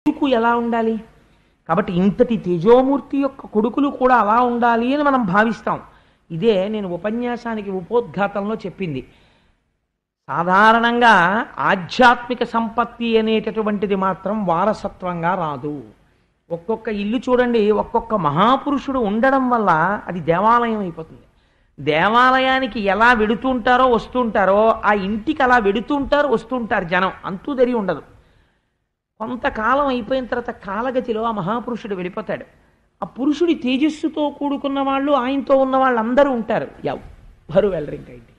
కొడుకు ఎలా ఉండాలి? కాబట్టి ఇంతటి తేజోమూర్తి యొక్క కొడుకులు కూడా అలా ఉండాలి అని మనం భావిస్తాం. ఇదే నేను ఉపన్యాసానికి ఉపోద్ఘాతంలో చెప్పింది. సాధారణంగా ఆధ్యాత్మిక సంపత్తి అనేటటువంటిది మాత్రం వారసత్వంగా రాదు. ఒక్కొక్క ఇల్లు చూడండి, ఒక్కొక్క మహాపురుషుడు ఉండడం వల్ల అది దేవాలయం అయిపోతుంది. దేవాలయానికి ఎలా వెడుతుంటారో వస్తుంటారో ఆ ఇంటికి అలా వెడుతుంటారు వస్తుంటారు జనం, అంతూ దరి ఉండదు. కొంతకాలం అయిపోయిన తర్వాత కాలగతిలో ఆ మహాపురుషుడు వెళ్ళిపోతాడు. ఆ పురుషుడి తేజస్సుతో కూడుకున్న వాళ్ళు, ఆయనతో ఉన్న వాళ్ళు అందరూ ఉంటారు, ఎవ్వరు వెళ్ళరు ఇంకా ఇంటికి.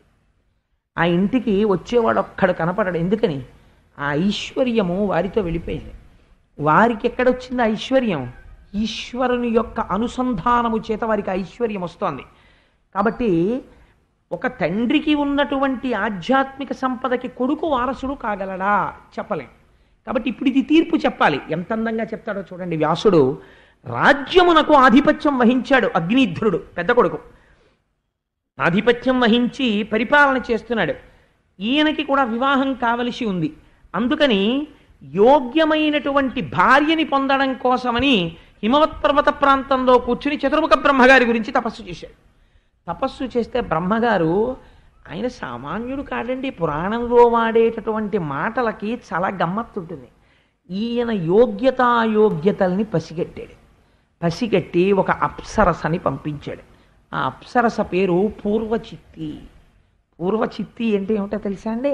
ఆ ఇంటికి వచ్చేవాడు ఒక్కడు కనపడడు. ఎందుకని? ఆ ఐశ్వర్యము వారితో వెళ్ళిపోయింది. వారికి ఎక్కడొచ్చింది ఐశ్వర్యం? ఈశ్వరుని యొక్క అనుసంధానము చేత వారికి ఐశ్వర్యం వస్తోంది. కాబట్టి ఒక తండ్రికి ఉన్నటువంటి ఆధ్యాత్మిక సంపదకి కొడుకు వారసుడు కాగలడా? చెప్పలేం. కాబట్టి ఇప్పుడు ఇది తీర్పు చెప్పాలి. ఎంత అందంగా చెప్తాడో చూడండి వ్యాసుడు. రాజ్యమునకు ఆధిపత్యం వహించాడు అగ్నిధ్రుడు, పెద్ద కొడుకు. ఆధిపత్యం వహించి పరిపాలన చేస్తున్నాడు. ఈయనకి కూడా వివాహం కావలసి ఉంది. అందుకని యోగ్యమైనటువంటి భార్యని పొందడం కోసమని హిమవత్ పర్వత ప్రాంతంలో కూర్చుని చతుర్ముఖ బ్రహ్మగారి గురించి తపస్సు చేశాడు. తపస్సు చేస్తే బ్రహ్మగారు, ఆయన సామాన్యుడు కాదండి, పురాణంలో వాడేటటువంటి మాటలకి చాలా గమ్మత్తుంటుంది. ఈయన యోగ్యతాయోగ్యతల్ని పసిగట్టాడు. పసిగట్టి ఒక అప్సరసని పంపించాడు. ఆ అప్సరస పేరు పూర్వచిత్తి. పూర్వచిత్తి అంటే ఏమిటో తెలుసా అండి?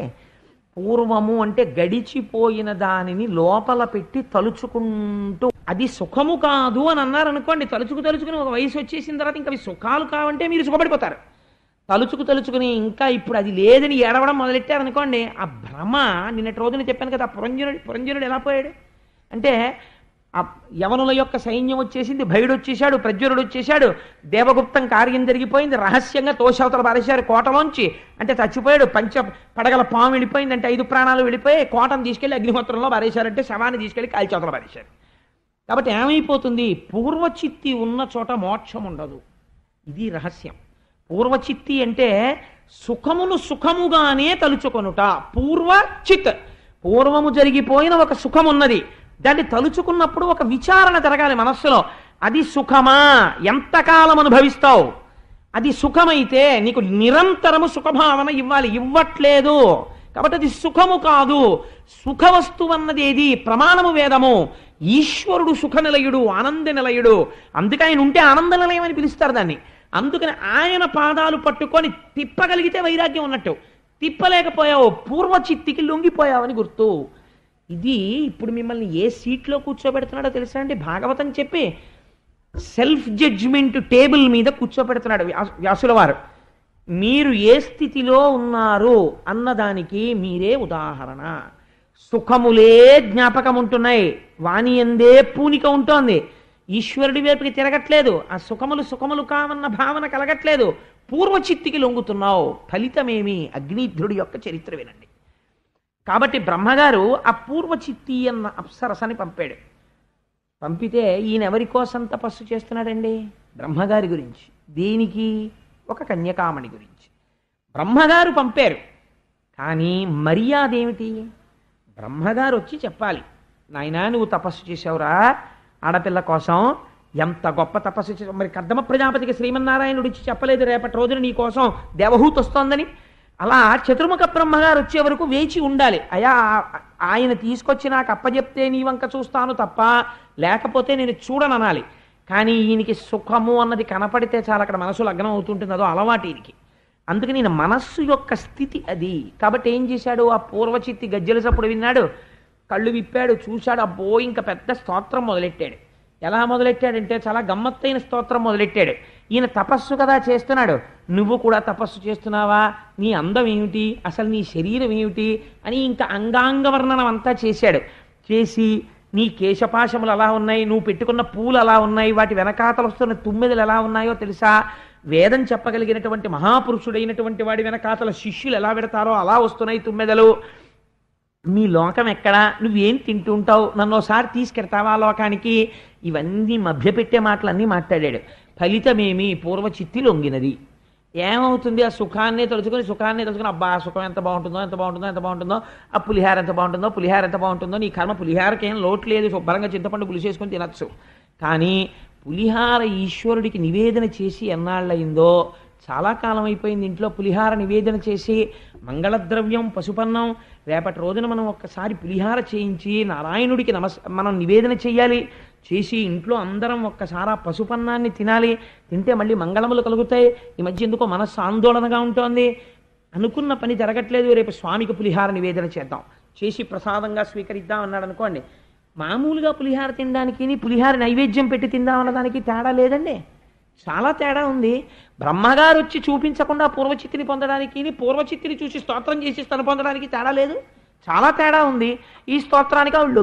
పూర్వము అంటే గడిచిపోయిన దానిని లోపల పెట్టి తలుచుకుంటూ, అది సుఖము కాదు అని అన్నారనుకోండి, తలుచుకుని ఒక వయసు వచ్చేసిన తర్వాత ఇంకా అవి సుఖాలు కావంటే మీరు సుఖపడిపోతారు. తలుచుకుని ఇంకా ఇప్పుడు అది లేదని ఏడవడం మొదలెట్టారనుకోండి, ఆ భ్రమ. నిన్నటి రోజున చెప్పాను కదా, పురంజనుడు ఎలా పోయాడు అంటే, ఆ యవనుల యొక్క సైన్యం వచ్చేసింది, భయుడు వచ్చేశాడు, ప్రజ్వరుడు వచ్చేశాడు, దేవగుప్తం కార్యం జరిగిపోయింది, రహస్యంగా తోషవతలు పారేశారు కోటలోంచి, అంటే చచ్చిపోయాడు. పడగల పాము వెళ్ళిపోయింది అంటే 5 ప్రాణాలు వెళ్ళిపోయి కోటను తీసుకెళ్లి అగ్నిహోత్రంలో పారేశారంటే శవాన్ని తీసుకెళ్లి కాల్చవతలు పారేశారు. కాబట్టి ఏమైపోతుంది? పూర్వచిత్తి ఉన్న చోట మోక్షం ఉండదు. ఇది రహస్యం. పూర్వచిత్తి అంటే సుఖమును సుఖముగానే తలుచుకొనుట. పూర్వచిత్, పూర్వము జరిగిపోయిన ఒక సుఖం ఉన్నది, దాన్ని తలుచుకున్నప్పుడు ఒక విచారణ జరగాలి మనస్సులో. అది సుఖమా? ఎంతకాలం అనుభవిస్తావు? అది సుఖమైతే నీకు నిరంతరము సుఖభావన ఇవ్వాలి, ఇవ్వట్లేదు కాబట్టి అది సుఖము కాదు. సుఖవస్తువు అన్నది ఏది? ప్రమాణము వేదము. ఈశ్వరుడు సుఖ నిలయుడు, ఆనంద నిలయుడు. అందుకే ఆయన ఉంటే ఆనంద నిలయం అని పిలుస్తారు దాన్ని. అందుకని ఆయన పాదాలు పట్టుకొని తిప్పగలిగితే వైరాగ్యం ఉన్నట్టు, తిప్పలేకపోయావు పూర్వచిత్తికి లొంగిపోయావని గుర్తు. ఇది ఇప్పుడు మిమ్మల్ని ఏ సీట్లో కూర్చోబెడుతున్నాడో తెలుసా అండి? భాగవతం చెప్పి సెల్ఫ్ జడ్జిమెంట్ టేబుల్ మీద కూర్చోబెడుతున్నాడు వ్యాసుల వారు. మీరు ఏ స్థితిలో ఉన్నారు అన్నదానికి మీరే ఉదాహరణ. సుఖములే జ్ఞాపకం ఉంటున్నాయి, వాణి ఎందే పూనిక ఉంటోంది, ఈశ్వరుడి వైపుకి తిరగట్లేదు, ఆ సుఖములు కావన్న భావన కలగట్లేదు, పూర్వచిత్తికి లొంగుతున్నావు. ఫలితమేమి? అగ్నిధ్రుడి యొక్క చరిత్ర వినండి. కాబట్టి బ్రహ్మగారు ఆ పూర్వచిత్తి అన్న అప్సరసని పంపాడు. పంపితే ఈయన ఎవరి కోసం తపస్సు చేస్తున్నాడండి? బ్రహ్మగారి గురించి. దేనికి? ఒక కన్యకామణి గురించి బ్రహ్మగారు పంపారు. కానీ మర్యాద ఏమిటి? బ్రహ్మగారు వచ్చి చెప్పాలి, నాయనా నువ్వు తపస్సు చేసావురా ఆడపిల్ల కోసం, ఎంత గొప్ప తపస్సు చేసావు. మరి కర్దమ ప్రజాపతికి శ్రీమన్నారాయణుడు ఇచ్చి చెప్పలేదు రేపటి రోజున నీ కోసం దేవహూతి వస్తోందని? అలా చతుర్ముఖ బ్రహ్మగారు వచ్చే వరకు వేచి ఉండాలి. అయా ఆయన తీసుకొచ్చి నాకు అప్పచెప్తే నీ వంక చూస్తాను తప్ప, లేకపోతే నేను చూడననాలి. కానీ ఈయనకి సుఖము అన్నది కనపడితే చాలా అక్కడ మనసు లగ్నం అవుతుంటుంది, అదో అలవాటు ఈయనకి. అందుకని ఈయన మనస్సు యొక్క స్థితి అది. కాబట్టి ఏం చేశాడు? ఆ పూర్వచిత్తి గజ్జెల చప్పుడు విన్నాడు, కళ్ళు విప్పాడు, చూశాడు, అబ్బో ఇంకా పెద్ద స్తోత్రం మొదలెట్టాడు. ఎలా మొదలెట్టాడంటే చాలా గమ్మత్తైన స్తోత్రం మొదలెట్టాడు. ఈయన తపస్సు కదా చేస్తున్నాడు, నువ్వు కూడా తపస్సు చేస్తున్నావా? నీ అందం ఏమిటి, అసలు నీ శరీరం ఏమిటి అని ఇంకా అంగాంగ వర్ణనం అంతా చేశాడు. చేసి నీ కేశపాశములు ఎలా ఉన్నాయి, నువ్వు పెట్టుకున్న పూలు ఎలా ఉన్నాయి, వాటి వెనకాతలు వస్తున్న తుమ్మెదలు ఎలా ఉన్నాయో తెలుసా? వేదం చెప్పగలిగినటువంటి మహాపురుషుడైనటువంటి వాడి వెనకాతల శిష్యులు ఎలా పెడతారో అలా వస్తున్నాయి తుమ్మెదలు. మీ లోకం ఎక్కడా, నువ్వేం తింటూ ఉంటావు, నన్ను ఒకసారి తీసుకెడతావా లోకానికి? ఇవన్నీ మభ్యపెట్టే మాటలన్నీ మాట్లాడాడు. ఫలితమేమి? పూర్వచిత్తి లొంగినది. ఏమవుతుంది? ఆ సుఖాన్ని తలుచుకొని అబ్బా ఆ సుఖం ఎంత బాగుంటుందో ఎంత బాగుంటుందో ఎంత బాగుంటుందో, ఆ పులిహార ఎంత బాగుంటుందో పులిహార ఎంత బాగుంటుందో, నీ కర్మ పులిహారకి ఏం లోటు లేదు, శుభ్రంగా చింతపండు పులిసేసుకొని తినచ్చు. కానీ పులిహార ఈశ్వరుడికి నివేదన చేసి ఎన్నాళ్ళయిందో, చాలా కాలం అయిపోయింది ఇంట్లో పులిహార నివేదన చేసి, మంగళద్రవ్యం పసుపన్నం, రేపటి రోజున మనం ఒక్కసారి పులిహార చేయించి నారాయణుడికి మనం నివేదన చేయాలి, చేసి ఇంట్లో అందరం ఒక్కసారి ఆ పసుపన్నాన్ని తినాలి, తింటే మళ్ళీ మంగళములు కలుగుతాయి. ఈ మధ్య ఎందుకో మనస్సు ఆందోళనగా ఉంటుంది, అనుకున్న పని జరగట్లేదు, రేపు స్వామికి పులిహార నివేదన చేద్దాం, చేసి ప్రసాదంగా స్వీకరిద్దాం అన్నాడు అనుకోండి. మామూలుగా పులిహార తినడానికి పులిహార నైవేద్యం పెట్టి తిందాం అన్నదానికి తేడా లేదండి, చాలా తేడా ఉంది. బ్రహ్మగారు వచ్చి చూపించకుండా పూర్వచిత్తిని పొందడానికి, పూర్వచిత్తిని చూసి స్తోత్రం చేసి తను పొందడానికి తేడా లేదు, చాలా తేడా ఉంది. ఈ స్తోత్రానికి ఆవిడ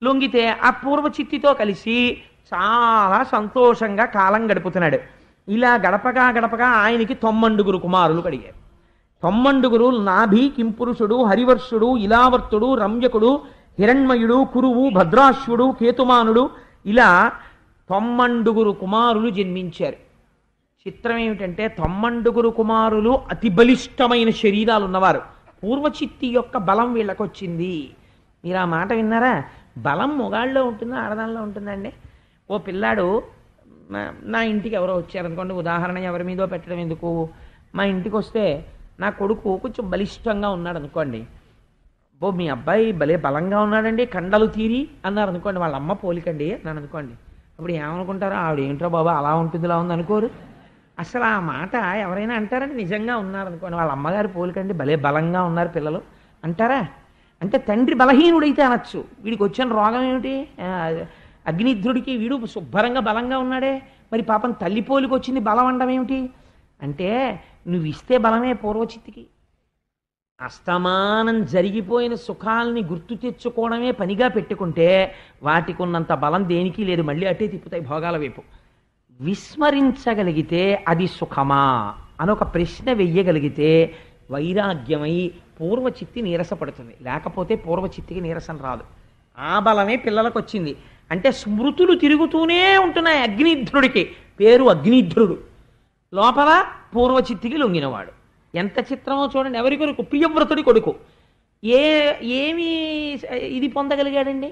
లొంగితే ఆ పూర్వచిత్తితో కలిసి చాలా సంతోషంగా కాలం గడుపుతున్నాడు. ఇలా గడపగా గడపగా ఆయనకి 90 కుమారులు కలిగారు. 90 నాభి, కింపురుషుడు, హరివర్షుడు, ఇలావర్తుడు, రమ్యకుడు, హిరణ్మయుడు, కురువు, భద్రాశ్వుడు, కేతుమానుడు, ఇలా 90 కుమారులు జన్మించారు. చిత్రం ఏమిటంటే 90 కుమారులు అతి బలిష్టమైన శరీరాలు ఉన్నవారు. పూర్వచిత్తి యొక్క బలం వీళ్ళకొచ్చింది. మీరు ఆ మాట విన్నారా? బలం మొగాళ్ళలో ఉంటుందా ఆడదానిలో ఉంటుందండి? ఓ పిల్లాడు నా ఇంటికి ఎవరో వచ్చారనుకోండి, ఉదాహరణ ఎవరి మీదో పెట్టడం ఎందుకు, మా ఇంటికి వస్తే నా కొడుకు కొంచెం బలిష్టంగా ఉన్నాడు అనుకోండి, మీ అబ్బాయి భలే బలంగా ఉన్నాడండి కండలు తీరి అన్నారు అనుకోండి, వాళ్ళ అమ్మ పోలికండి అన్నాను అనుకోండి, అప్పుడు ఏమనుకుంటారో, ఆవిడ ఏంట్రో బాబా అలా ఉంటుంది ఇలా ఉంది అనుకోరు. అసలు ఆ మాట ఎవరైనా అంటారంటే నిజంగా ఉన్నారనుకోండి, వాళ్ళ అమ్మగారు పోలికండి భలే బలంగా ఉన్నారు పిల్లలు అంటారా? అంటే తండ్రి బలహీనుడైతే అనొచ్చు, వీడికి వచ్చిన రోగం ఏమిటి, అగ్నిధ్రుడికి వీడు శుభ్రంగా బలంగా ఉన్నాడే, మరి పాపం తల్లి పోలికి వచ్చింది బలం అనడం ఏమిటి అంటే, నువ్వు ఇస్తే బలమే పూర్వచిత్తికి. అస్తమానం జరిగిపోయిన సుఖాలని గుర్తు తెచ్చుకోవడమే పనిగా పెట్టుకుంటే వాటికి ఉన్నంత బలం దేనికి లేదు, మళ్ళీ అటే తిప్పుతాయి భోగాల వైపు. విస్మరించగలిగితే అది సుఖమా అని ఒక ప్రశ్న వెయ్యగలిగితే వైరాగ్యమై పూర్వచిత్తి నీరసపడుతుంది, లేకపోతే పూర్వచిత్తికి నీరసం రాదు. ఆ బలమే పిల్లలకు వచ్చింది. అంటే స్మృతులు తిరుగుతూనే ఉంటున్నాయి. అగ్నిధ్రుడికి పేరు అగ్నిధ్రుడు, లోపల పూర్వచిత్తికి లొంగినవాడు. ఎంత చిత్రమో చూడండి. ఎవరి కొడుకు? ప్రియవ్రతుడి కొడుకు. ఏమి ఇది పొందగలిగాడండి?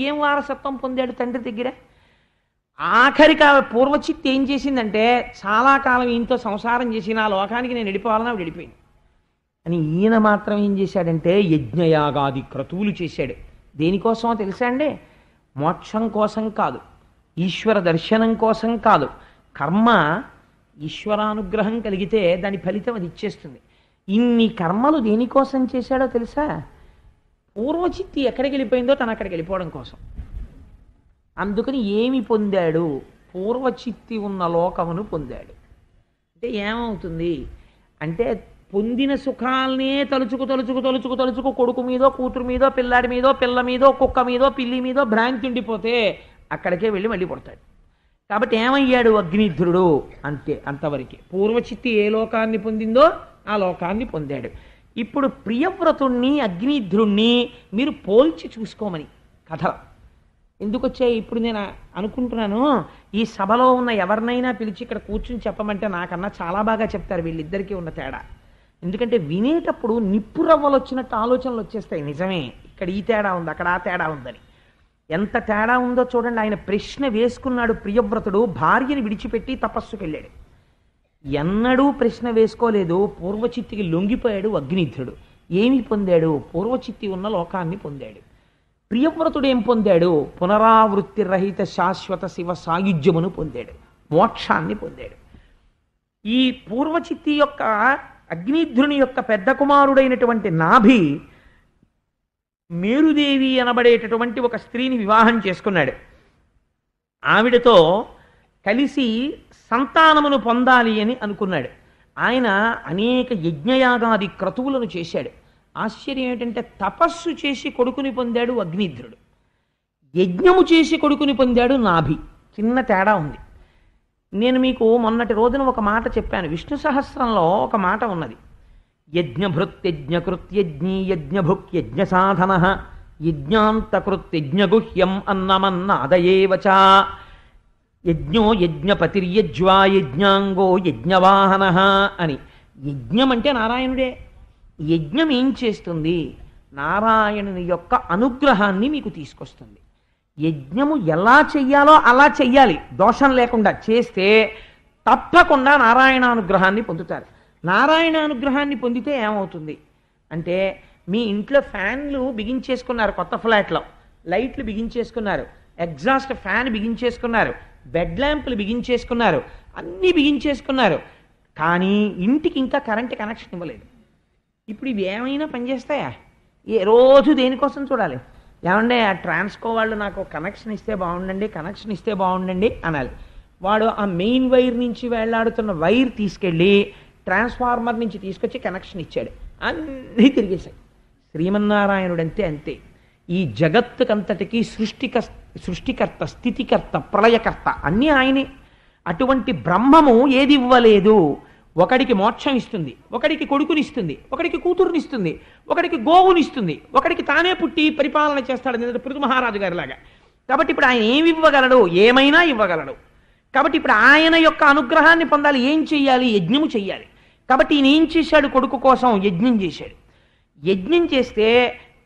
ఏం వారసత్వం పొందాడు తండ్రి దగ్గర? ఆఖరికి ఆ పూర్వచిత్తి ఏం చేసిందంటే, చాలా కాలం ఈయనతో సంసారం చేసి నా లోకానికి నేను వెళ్ళిపోవాలని ఆవిడ వెళ్ళిపోయింది అని. ఈయన మాత్రం ఏం చేశాడంటే యజ్ఞయాగాది క్రతువులు చేశాడు. దేనికోసమో తెలుసా అండి? మోక్షం కోసం కాదు, ఈశ్వర దర్శనం కోసం కాదు. కర్మ ఈశ్వరానుగ్రహం కలిగితే దాని ఫలితం అది ఇచ్చేస్తుంది. ఇన్ని కర్మలు దేనికోసం చేశాడో తెలుసా? పూర్వచిత్తి ఎక్కడికి వెళ్ళిపోయిందో తను అక్కడికి వెళ్ళిపోవడం కోసం. అందుకని ఏమి పొందాడు? పూర్వచిత్తి ఉన్న లోకమును పొందాడు. అంటే ఏమవుతుంది అంటే, పొందిన సుఖాలనే తలుచుకు కొడుకు మీదో కూతురు మీదో పిల్లాడి మీదో పిల్ల మీదో కుక్క మీదో పిల్లి మీదో భ్రాంతి ఉండిపోతే అక్కడికే వెళ్ళి మళ్ళీ పుడతాడు. కాబట్టి ఏమయ్యాడు? అగ్నిధ్రుడు. అంతే, అంతవరకే. పూర్వచిత్తి ఏ లోకాన్ని పొందిందో ఆ లోకాన్ని పొందాడు. ఇప్పుడు ప్రియవ్రతుణ్ణి అగ్నిధ్రుణ్ణి మీరు పోల్చి చూసుకోమని కథ ఎందుకు వచ్చాయి? ఇప్పుడు నేను అనుకుంటున్నాను, ఈ సభలో ఉన్న ఎవరినైనా పిలిచి ఇక్కడ కూర్చుని చెప్పమంటే నాకన్నా చాలా బాగా చెప్తారు వీళ్ళిద్దరికీ ఉన్న తేడా. ఎందుకంటే వినేటప్పుడు నిప్పురవ్వలు వచ్చినట్టు ఆలోచనలు వచ్చేస్తాయి. నిజమే, ఇక్కడ ఈ తేడా ఉంది, అక్కడ ఆ తేడా ఉందని. ఎంత తేడా ఉందో చూడండి. ఆయన ప్రశ్న వేసుకున్నాడు ప్రియవ్రతుడు, భార్యని విడిచిపెట్టి తపస్సుకి వెళ్ళాడు. ఎన్నడూ ప్రశ్న వేసుకోలేదు, పూర్వచిత్తికి లొంగిపోయాడు అగ్నిధ్రుడు. ఏమి పొందాడు? పూర్వచిత్తి ఉన్న లోకాన్ని పొందాడు. ప్రియవ్రతుడు ఏం పొందాడు? పునరావృత్తి రహిత శాశ్వత శివ సాయుధ్యమును పొందాడు, మోక్షాన్ని పొందాడు. ఈ పూర్వచిత్తి యొక్క అగ్నిధ్రుని యొక్క పెద్ద కుమారుడైనటువంటి నాభి మేరుదేవి అనబడేటటువంటి ఒక స్త్రీని వివాహం చేసుకున్నాడు. ఆవిడతో కలిసి సంతానమును పొందాలి అని అనుకున్నాడు. ఆయన అనేక యజ్ఞయాగాది క్రతువులను చేశాడు. ఆశ్చర్యం ఏంటంటే, తపస్సు చేసి కొడుకుని పొందాడు అగ్నిధ్రుడు, యజ్ఞము చేసి కొడుకుని పొందాడు నాభి. చిన్న తేడా ఉంది. నేను మీకు మొన్నటి రోజున ఒక మాట చెప్పాను. విష్ణు సహస్రంలో ఒక మాట ఉన్నది, యజ్ఞభృత్యజ్ఞకృత్యజ్ఞీ యజ్ఞభుక్యజ్ఞ సాధన యజ్ఞాంతకృత్యజ్ఞగుహ్యం అన్నమన్నాదయేవచ. యజ్ఞో యజ్ఞపతిర్యజ్వా యజ్ఞాంగో యజ్ఞవాహన అని. యజ్ఞం అంటే నారాయణుడే. యజ్ఞం ఏం చేస్తుంది? నారాయణుని యొక్క అనుగ్రహాన్ని మీకు తీసుకొస్తుంది. యజ్ఞము ఎలా చెయ్యాలో అలా చెయ్యాలి, దోషం లేకుండా చేస్తే తప్పకుండా నారాయణానుగ్రహాన్ని పొందుతారు. నారాయణానుగ్రహాన్ని పొందితే ఏమవుతుంది అంటే, మీ ఇంట్లో ఫ్యాన్లు బిగించేసుకున్నారు, కొత్త ఫ్లాట్లో లైట్లు బిగించేసుకున్నారు, ఎగ్జాస్ట్ ఫ్యాన్ బిగించేసుకున్నారు, బెడ్ ల్యాంపులు బిగించేసుకున్నారు, అన్నీ బిగించేసుకున్నారు, కానీ ఇంటికి ఇంకా కరెంట్ కనెక్షన్ ఇవ్వలేదు. ఇప్పుడు ఇవి ఏమైనా పనిచేస్తాయా? ఏ రోజు దేనికోసం చూడాలి? ఏమంటే ఆ ట్రాన్స్కో వాళ్ళు నాకు కనెక్షన్ ఇస్తే బాగుండండి, కనెక్షన్ ఇస్తే బాగుండండి అనాలి. వాడు ఆ మెయిన్ వైర్ నుంచి వేళ్లాడుతున్న వైర్ తీసుకెళ్ళి ట్రాన్స్ఫార్మర్ నుంచి తీసుకొచ్చి కనెక్షన్ ఇచ్చాడు, అన్నీ తిరిగేశాయి. శ్రీమన్నారాయణుడు అంతే అంతే. ఈ జగత్తుకంతటికీ సృష్టికర్త, స్థితికర్త, ప్రళయకర్త అన్నీ ఆయనే. అటువంటి బ్రహ్మము ఏది ఇవ్వలేదు? ఒకడికి మోక్షం ఇస్తుంది, ఒకడికి కొడుకునిస్తుంది, ఒకడికి కూతురునిస్తుంది, ఒకడికి గోవునిస్తుంది, ఒకడికి తానే పుట్టి పరిపాలన చేస్తాడు పృథు మహారాజు గారిలాగా. కాబట్టి ఇప్పుడు ఆయన ఏమి ఇవ్వగలడు? ఏమైనా ఇవ్వగలడు. కాబట్టి ఇప్పుడు ఆయన యొక్క అనుగ్రహాన్ని పొందాలి. ఏం చెయ్యాలి? యజ్ఞము చెయ్యాలి. కాబట్టి ఈయన ఏం చేశాడు? కొడుకు కోసం యజ్ఞం చేశాడు. యజ్ఞం చేస్తే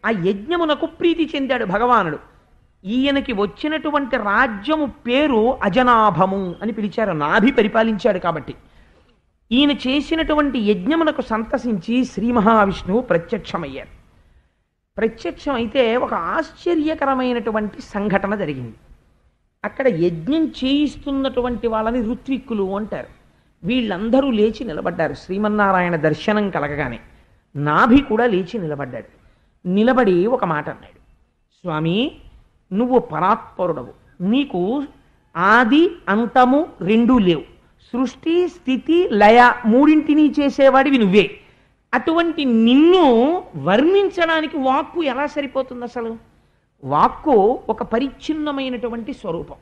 ఆ యజ్ఞమునకు ప్రీతి చెందాడు భగవానుడు. ఈయనకి వచ్చినటువంటి రాజ్యము పేరు అజనాభము అని పిలిచారు, నాభి పరిపాలించాడు కాబట్టి. ఈయన చేసినటువంటి యజ్ఞమునకు సంతసించి శ్రీ మహావిష్ణువు ప్రత్యక్షమయ్యారు. ప్రత్యక్షం అయితే ఒక ఆశ్చర్యకరమైనటువంటి సంఘటన జరిగింది. అక్కడ యజ్ఞం చేయిస్తున్నటువంటి వాళ్ళని ఋత్విక్కులు అంటారు. వీళ్ళందరూ లేచి నిలబడ్డారు శ్రీమన్నారాయణ దర్శనం కలగగానే. నాభి కూడా లేచి నిలబడ్డాడు. నిలబడి ఒక మాట అన్నాడు, స్వామి నువ్వు పరాత్పరుడవు, నీకు ఆది అంతము రెండూ లేవు, సృష్టి స్థితి లయ మూడింటిని చేసేవాడివి నువ్వే. అటువంటి నిన్ను వర్ణించడానికి వాక్కు ఎలా సరిపోతుంది? అసలు వాక్కు ఒక పరిచ్ఛిన్నమైనటువంటి స్వరూపం,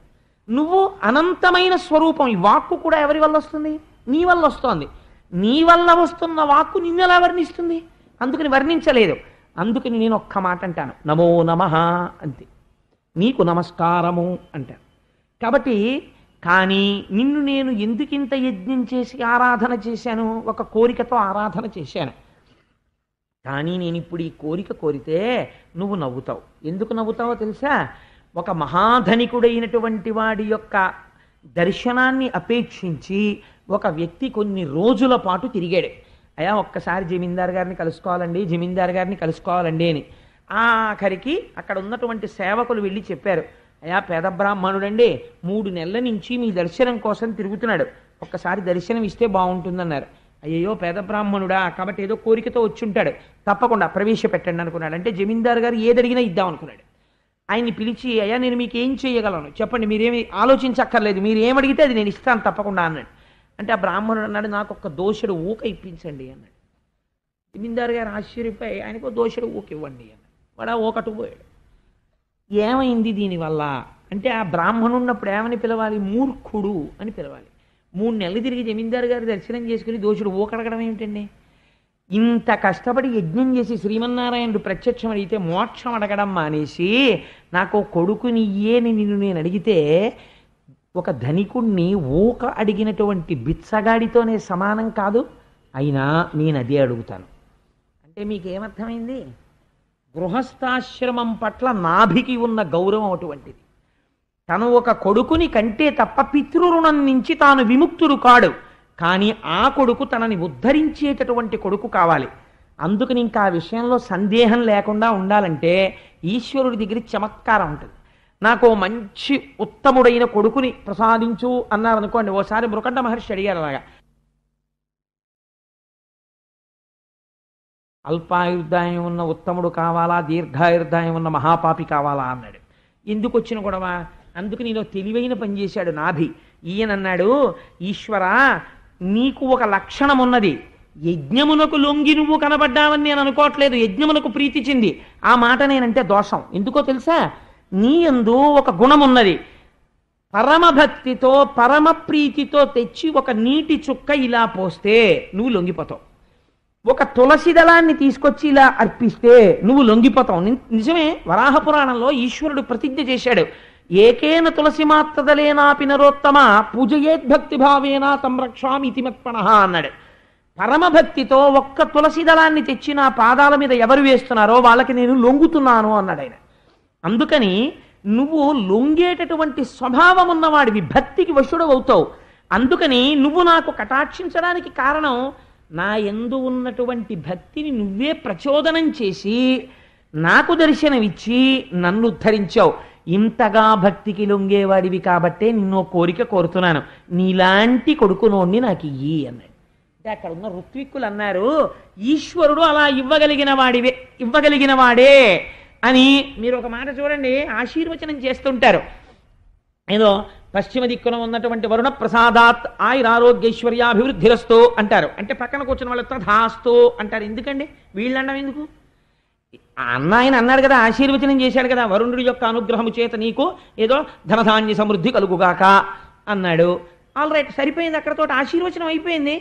నువ్వు అనంతమైన స్వరూపం. ఈ వాక్కు కూడా ఎవరి వల్ల వస్తుంది? నీ వల్ల వస్తోంది. నీ వల్ల వస్తున్న వాక్కు నిన్నెలా వర్ణిస్తుంది? అందుకని వర్ణించలేదు. అందుకని నేను ఒక్క మాట అంటాను, నమో నమః అంతే, నీకు నమస్కారము అంటాను. కాబట్టి కానీ నిన్ను నేను ఎందుకింత యజ్ఞం చేసి ఆరాధన చేశాను? ఒక కోరికతో ఆరాధన చేశాను. కానీ నేను ఇప్పుడు ఈ కోరిక కోరితే నువ్వు నవ్వుతావు. ఎందుకు నవ్వుతావో తెలుసా? ఒక మహాధనికుడైనటువంటి వాడి యొక్క దర్శనాన్ని అపేక్షించి ఒక వ్యక్తి కొన్ని రోజుల పాటు తిరిగాడు. అయ్యా ఒక్కసారి జమీందారు గారిని కలుసుకోవాలండి, జమీందారు గారిని కలుసుకోవాలండి అని. ఆఖరికి అక్కడ ఉన్నటువంటి సేవకులు వెళ్ళి చెప్పారు, అయ్యా పేద బ్రాహ్మణుడండి 3 నెలల నుంచి మీ దర్శనం కోసం తిరుగుతున్నాడు, ఒక్కసారి దర్శనం ఇస్తే బాగుంటుందన్నారు. అయ్యో పేద బ్రాహ్మణుడా, కాబట్టి ఏదో కోరికతో వచ్చి ఉంటాడు, తప్పకుండా ప్రవేశపెట్టండి అనుకున్నాడు. అంటే జమీందారు గారు ఏదడిగినా ఇద్దాం అనుకున్నాడు. ఆయన్ని పిలిచి, అయ్యా నేను మీకు ఏం చేయగలను చెప్పండి, మీరేమి ఆలోచించక్కర్లేదు, మీరు ఏమడిగితే అది నేను ఇస్తాను తప్పకుండా అన్నాడు. అంటే ఆ బ్రాహ్మణుడు అన్నాడు, నాకు ఒక దోషుడు ఊక ఇప్పించండి అన్నాడు. జమీందారు గారు ఆశ్చర్యపోయి ఆయనకు దోషుడు ఊక ఇవ్వండి అన్నాడు. వాడు ఊకటు పోయాడు. ఏమైంది దీనివల్ల అంటే, ఆ బ్రాహ్మణుడు ఉన్నప్పుడు ఏమని పిలవాలి? మూర్ఖుడు అని పిలవాలి. 3 నెలలు తిరిగి జమీందారు గారి దర్శనం చేసుకుని దోషుడు ఊకడగడం ఏమిటండి? ఇంత కష్టపడి యజ్ఞం చేసి శ్రీమన్నారాయణుడు ప్రత్యక్షం అడిగితే మోక్షం అడగడం మానేసి నాకు కొడుకునియ్యేని నిన్ను నేను అడిగితే ఒక ధనికుణ్ణి ఊక అడిగినటువంటి బిచ్చగాడితోనే సమానం కాదు. అయినా నేను అదే అడుగుతాను. అంటే మీకేమర్థమైంది? గృహస్థాశ్రమం పట్ల నాభికి ఉన్న గౌరవం అటువంటిది. తను ఒక కొడుకుని కంటే తప్ప పితృరుణం నుంచి తాను విముక్తుడు కాడు. కానీ ఆ కొడుకు తనని ఉద్ధరించేటటువంటి కొడుకు కావాలి. అందుకని ఇంకా ఆ విషయంలో సందేహం లేకుండా ఉండాలంటే ఈశ్వరుడి దగ్గర చమత్కారం ఉంటుంది. నాకు మంచి ఉత్తముడైన కొడుకుని ప్రసాదించు అన్నారనుకోండి. ఓసారి మృకండ మహర్షి అడిగారు అలాగా, అల్పాయుర్దాయం ఉన్న ఉత్తముడు కావాలా, దీర్ఘాయుర్దాయం ఉన్న మహాపాపి కావాలా అన్నాడు. ఎందుకు వచ్చిన గొడవ? అందుకు నేను తెలివైన పని చేశాడు నాభి. ఈయనన్నాడు, ఈశ్వరా నీకు ఒక లక్షణం ఉన్నది, యజ్ఞమునకు లొంగి నువ్వు కనబడ్డావని నేను అనుకోవట్లేదు, యజ్ఞమునకు ప్రీతి చెంది. ఆ మాట నేనంటే దోషం. ఎందుకో తెలుసా? నీ యందు ఒక గుణం ఉన్నది. పరమభక్తితో పరమ ప్రీతితో తెచ్చి ఒక నీటి చుక్క ఇలా పోస్తే నువ్వు లొంగిపోతావు. ఒక తులసి దళాన్ని తీసుకొచ్చి ఇలా అర్పిస్తే నువ్వు లొంగిపోతావు. నిజమే, వరాహ పురాణంలో ఈశ్వరుడు ప్రతిజ్ఞ చేశాడు, ఏకేన తులసి మాత్రదలేనాపి నరోత్తమ పూజయేద్భక్తి భావేనా తం రక్షామి ఇతి మత్పణః అన్నాడు. పరమభక్తితో ఒక్క తులసి దళాన్ని తెచ్చి నా పాదాల మీద ఎవరు వేస్తున్నారో వాళ్ళకి నేను లొంగుతున్నాను అన్నాడు ఆయన. అందుకని నువ్వు లొంగేటటువంటి స్వభావం ఉన్నవాడివి, భక్తికి వశుడవుతావు. అందుకని నువ్వు నాకు కటాక్షించడానికి కారణం నా యందు ఉన్నటువంటి భక్తిని నువ్వే ప్రచోదనం చేసి నాకు దర్శనమిచ్చి నన్ను ఉద్ధరించావు. ఇంతగా భక్తికి లొంగేవాడివి కాబట్టే నిన్నో కోరిక కోరుతున్నాను, నీలాంటి కొడుకునోణ్ణి నాకు ఇయ్యి అన్నాడు. అంటే అక్కడ ఉన్న ఋత్విక్కులు అన్నారు, ఈశ్వరుడు అలా ఇవ్వగలిగిన వాడే అని. మీరు ఒక మాట చూడండి, ఆశీర్వచనం చేస్తుంటారు. ఏదో పశ్చిమ దిక్కున ఉన్నటువంటి వరుణ ప్రసాదాత్ ఆయురారోగ్యైశ్వర్యాభివృద్ధిరస్తు అంటారు. అంటే పక్కన కూర్చున్న వాళ్ళు తథాస్తు అంటారు. ఎందుకండి వీళ్ళండం ఎందుకు? అన్న ఆయన అన్నాడు కదా, ఆశీర్వచనం చేశాడు కదా, వరుణుడి యొక్క అనుగ్రహము చేత నీకు ఏదో ధనధాన్య సమృద్ధి కలుగుగాక అన్నాడు. ఆల్ రైట్, సరిపోయింది, అక్కడతో ఆశీర్వచనం అయిపోయింది.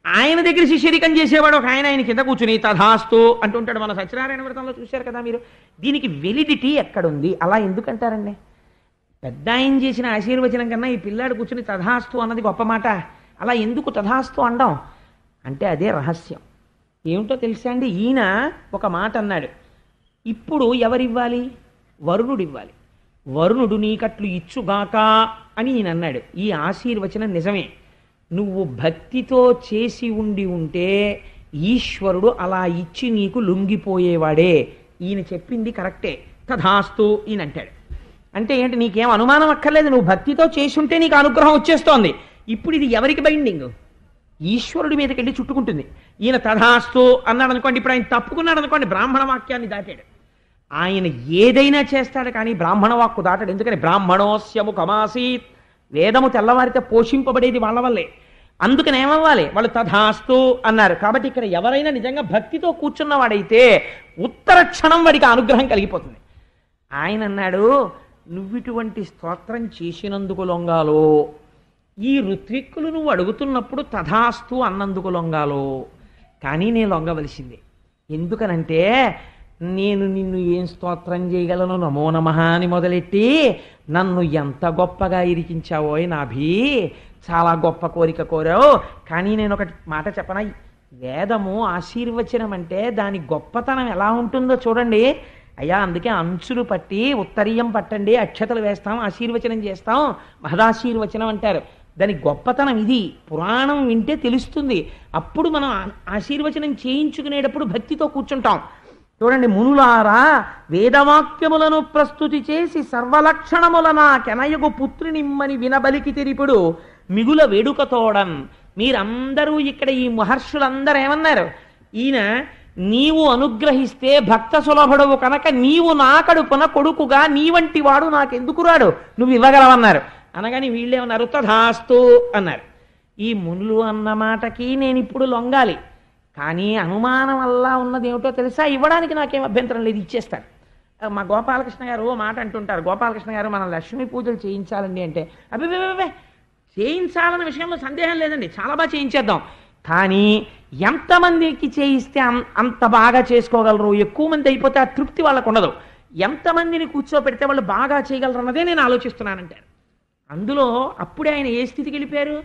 ఆయన దగ్గర శిష్యరికం చేసేవాడు ఒక ఆయన కింద కూర్చుని తథాస్తు అంటుంటాడు. మన సత్యనారాయణ వ్రతంలో చూశారు కదా మీరు. దీనికి వెలిడిటీ ఎక్కడుంది? అలా ఎందుకంటారండి? పెద్ద ఆయన చేసిన ఆశీర్వచనం కన్నా ఈ పిల్లాడు కూర్చుని తథాస్తు అన్నది గొప్ప మాట. అలా ఎందుకు తథాస్తు అనడం అంటే అదే రహస్యం. ఏమిటో తెలుసా అండి, ఈయన ఒక మాట అన్నాడు, ఇప్పుడు ఎవరివ్వాలి? వరుణుడు ఇవ్వాలి. వరుణుడు నీకట్లు ఇచ్చుగాక అని ఈయన అన్నాడు. ఈ ఆశీర్వచనం నిజమే. నువ్వు భక్తితో చేసి ఉంటే ఈశ్వరుడు అలా ఇచ్చి నీకు లొంగిపోయేవాడే. ఈయన చెప్పింది కరెక్టే, తథాస్తు ఈయన అంటాడు. అంటే ఏంటి? నీకేం అనుమానం అక్కర్లేదు, నువ్వు భక్తితో చేసి ఉంటే నీకు అనుగ్రహం వచ్చేస్తోంది. ఇప్పుడు ఇది ఎవరికి బైండింగ్? ఈశ్వరుడి మీదకి వెళ్ళి చుట్టుకుంటుంది. ఈయన తథాస్తు అన్నాడు అనుకోండి, ఇప్పుడు ఆయన తప్పుకున్నాడు అనుకోండి, బ్రాహ్మణ వాక్యాన్ని దాటాడు. ఆయన ఏదైనా చేస్తాడు కానీ బ్రాహ్మణ వాక్కు దాటాడు. ఎందుకని? బ్రాహ్మణోస్యము కమాసీత్, వేదము తెల్లవారితే పోషింపబడేది వాళ్ళ వల్లే. అందుకని ఏమవ్వాలి? వాళ్ళు తథాస్తు అన్నారు. కాబట్టి ఇక్కడ ఎవరైనా నిజంగా భక్తితో కూర్చున్నవాడైతే ఉత్తర క్షణం వాడికి అనుగ్రహం కలిగిపోతుంది. ఆయన అన్నాడు, నువ్విటువంటి స్తోత్రం చేసినందుకు లొంగాలో, ఈ ఋత్విక్కులు నువ్వు అడుగుతున్నప్పుడు తథాస్తు అన్నందుకు లొంగాలో, కానీ నేను లొంగవలసిందే. ఎందుకనంటే నేను నిన్ను ఏం స్తోత్రం చేయగలను, నమో నమః అని మొదలెట్టి నన్ను ఎంత గొప్పగా ఇరికించావోయ్ నాభి, చాలా గొప్ప కోరిక కోరావు. కానీ నేను ఒకటి మాట చెప్పనా, వేదము ఆశీర్వచనం అంటే దాని గొప్పతనం ఎలా ఉంటుందో చూడండి అయ్యా. అందుకే అంచులు పట్టి ఉత్తరీయం పట్టండి, అక్షతలు వేస్తాం, ఆశీర్వచనం చేస్తాం, మహదాశీర్వచనం అంటారు. దాని గొప్పతనం ఇది. పురాణం వింటే తెలుస్తుంది. అప్పుడు మనం ఆశీర్వచనం చేయించుకునేటప్పుడు భక్తితో కూర్చుంటాం. చూడండి, మునులారా వేదవాక్యములను ప్రస్తుతి చేసి సర్వలక్షణములన కెనయగు పుత్రినిమ్మని వినబలికి తిరిపుడు మిగుల వేడుకతోడన్. మీరందరూ ఇక్కడ ఈ మహర్షులందరూ ఏమన్నారు? ఈయన నీవు అనుగ్రహిస్తే భక్త సులభుడవు కనుక నీవు నా కడుపున కొడుకుగా నీ వంటి వాడు నాకెందుకు రాడు, నువ్వు ఇవ్వగలవన్నారు. అనగాని వీళ్ళేమన్నారు? తథాస్తు అన్నారు. ఈ మునులు అన్న మాటకి నేను ఇప్పుడు లొంగాలి, కానీ అనుమానం వల్ల ఉన్నది ఏమిటో తెలుసా, ఇవ్వడానికి నాకేం అభ్యంతరం లేదు, ఇచ్చేస్తాను. మా గోపాలకృష్ణ గారు ఓ మాట అంటుంటారు, గోపాలకృష్ణ గారు మనం లక్ష్మీ పూజలు చేయించాలండి అంటే, అబ్బే చేయించాలన్న విషయంలో సందేహం లేదండి, చాలా బాగా చేయించేద్దాం. కానీ ఎంతమందికి చేయిస్తే అంత బాగా చేసుకోగలరు, ఎక్కువ మంది అయిపోతే ఆ తృప్తి వాళ్ళకు ఉండదు. ఎంతమందిని కూర్చోపెడితే వాళ్ళు బాగా చేయగలరు అన్నదే నేను ఆలోచిస్తున్నానంటారు. అందులో అప్పుడే ఆయన ఏ స్థితికి వెళ్ళిపోయారు?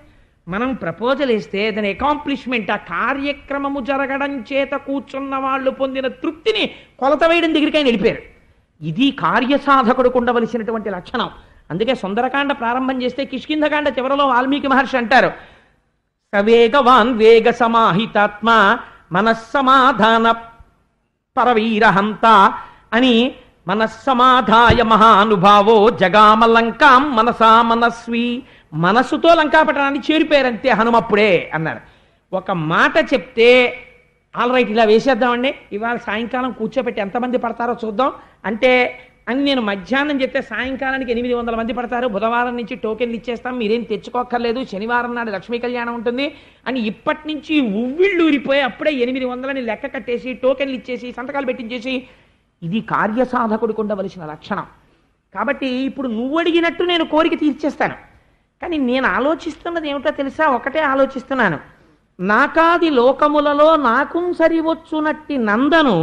మనం ప్రపోజల్ వేస్తే దాని అకాంప్లిష్మెంట్, ఆ కార్యక్రమము జరగడం చేత కూర్చున్న వాళ్ళు పొందిన తృప్తిని కొలత వేయడం దగ్గరికి ఆయన వెళ్ళిపోయారు. ఇది కార్యసాధకుడికి ఉండవలసినటువంటి లక్షణం. అందుకే సుందరకాండ ప్రారంభం చేస్తే కిష్కింధకాండ చివరలో వాల్మీకి మహర్షి అంటారు, సవేగవాన్ వేగ సమాహితాత్మ మనస్సమాధాన పరవీరహంత అని, మనస్సమాధాయ మహానుభావో జగామలంకాం మనసా మనస్వి. మనస్సుతో లంకాపట్టణాన్ని చేరిపోయారంతే హనుమప్పుడే అన్నారు. ఒక మాట చెప్తే ఆల్ రైట్ ఇలా వేసేద్దామండి, ఇవాళ సాయంకాలం కూర్చోపెట్టి ఎంతమంది పడతారో చూద్దాం అంటే అని నేను మధ్యాహ్నం చెప్తే సాయంకాలానికి 800 మంది పడతారు, బుధవారం నుంచి టోకెన్లు ఇచ్చేస్తాం, మీరేం తెచ్చుకోక్కర్లేదు, శనివారం నాడు లక్ష్మీ కళ్యాణం ఉంటుంది అని ఇప్పటి నుంచి ఉవ్విళ్ళూరిపోయి అప్పుడే 800 లెక్క కట్టేసి టోకెన్లు ఇచ్చేసి సంతకాలు పెట్టించేసి, ఇది కార్యసాధకుడికి ఉండవలసిన లక్షణం. కాబట్టి ఇప్పుడు నువ్వు అడిగినట్టు నేను కోరిక తీర్చేస్తాను. కానీ నేను ఆలోచిస్తున్నది ఏమిటో తెలుసా? ఒకటే ఆలోచిస్తున్నాను, నాకాది లోకములలో నాకు సరివచ్చునట్టి నందను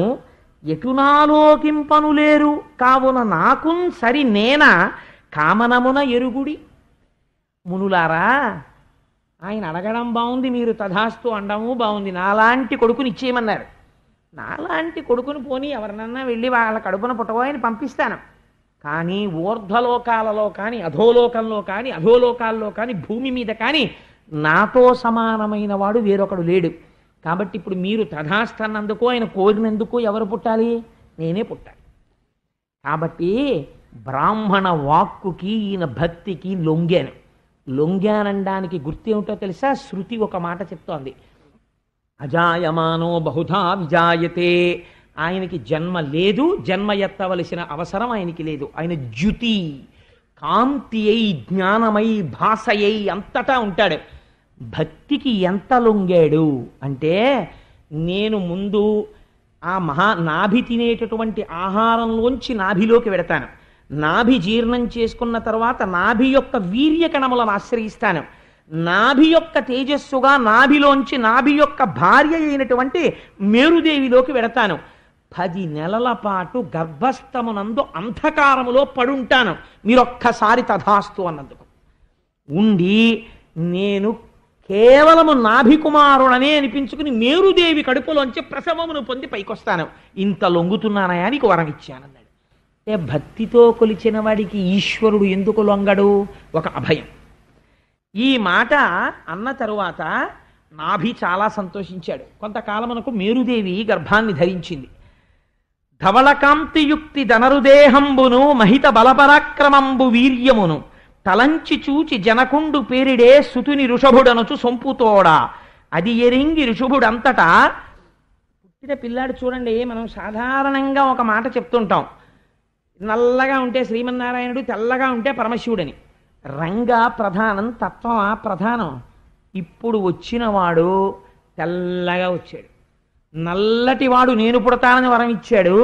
ఎటునాలోకింపనులేరు కావున నాకున్ సరి నేన కామనమున ఎరుగుడి. మునులారా, ఆయన అడగడం బాగుంది, మీరు తథాస్తు అనడము బాగుంది. నాలాంటి కొడుకుని ఇచ్చేయమన్నారు. నాలాంటి కొడుకుని పోని ఎవరినన్నా వెళ్ళి వాళ్ళ కడుపున పుట్టబోయని పంపిస్తాను. కానీ ఊర్ధ్వలోకాలలో కానీ అధోలోకంలో కానీ అధోలోకాల్లో కానీ భూమి మీద కానీ నాతో సమానమైన వాడు వేరొకడు లేడు. కాబట్టి ఇప్పుడు మీరు తథాస్తన్నందుకు, ఆయన కోరినందుకు ఎవరు పుట్టాలి? నేనే పుట్టాలి. కాబట్టి బ్రాహ్మణ వాక్కుకి ఈయన భక్తికి లొంగానడానికి గుర్తేమిటో తెలుసా? శృతి ఒక మాట చెప్తోంది, అజాయమానో బహుధా విజాయతే. ఆయనకి జన్మ లేదు, జన్మ ఎత్తవలసిన అవసరం ఆయనకి లేదు. ఆయన ద్యుతి, కాంతి అయి, జ్ఞానమై, భాషయై అంతటా ఉంటాడు. భక్తికి ఎంత లొంగాడు అంటే, నేను ముందు ఆ నాభి తినేటటువంటి ఆహారంలోంచి నాభిలోకి వెడతాను. నాభి జీర్ణం చేసుకున్న తర్వాత నాభి యొక్క వీర్యకణములను ఆశ్రయిస్తాను. నాభి యొక్క తేజస్సుగా నాభిలోంచి నాభి యొక్క భార్య అయినటువంటి మేరుదేవిలోకి వెడతాను. 10 నెలల పాటు గర్భస్థమునందు అంధకారములో పడుంటాను. మీరొక్కసారి తథాస్తు అన్నందుకు ఉండి, నేను కేవలము నాభికుమారుడనే అనిపించుకుని మేరుదేవి కడుపులోంచి ప్రసవమును పొంది పైకొస్తాను. ఇంత లొంగుతున్నానయా నీకు వరం ఇచ్చానన్నాడు. అంటే భక్తితో కొలిచిన వాడికి ఈశ్వరుడు ఎందుకు లొంగడు? ఒక అభయం. ఈ మాట అన్న తరువాత నాభి చాలా సంతోషించాడు. కొంతకాలమునకు మేరుదేవి గర్భాన్ని ధరించింది. ధవళకాంతియుక్తి ధనరుదేహంబును మహిత బలపరాక్రమంబు వీర్యమును తలంచి చూచి జనకుండు పేరిడే సుతుని ఋషభుడనుచు సొంపుతోడా. అది ఎరింగి ఋషభుడంతటా పుట్టిన పిల్లాడు చూడండి. మనం సాధారణంగా ఒక మాట చెప్తుంటాం, నల్లగా ఉంటే శ్రీమన్నారాయణుడు, తెల్లగా ఉంటే పరమశివుడని. రంగ ప్రధానం, తత్వమా ప్రధానం? ఇప్పుడు వచ్చినవాడు తెల్లగా వచ్చాడు. నల్లటివాడు నేను పుడతానని వరం ఇచ్చాడు,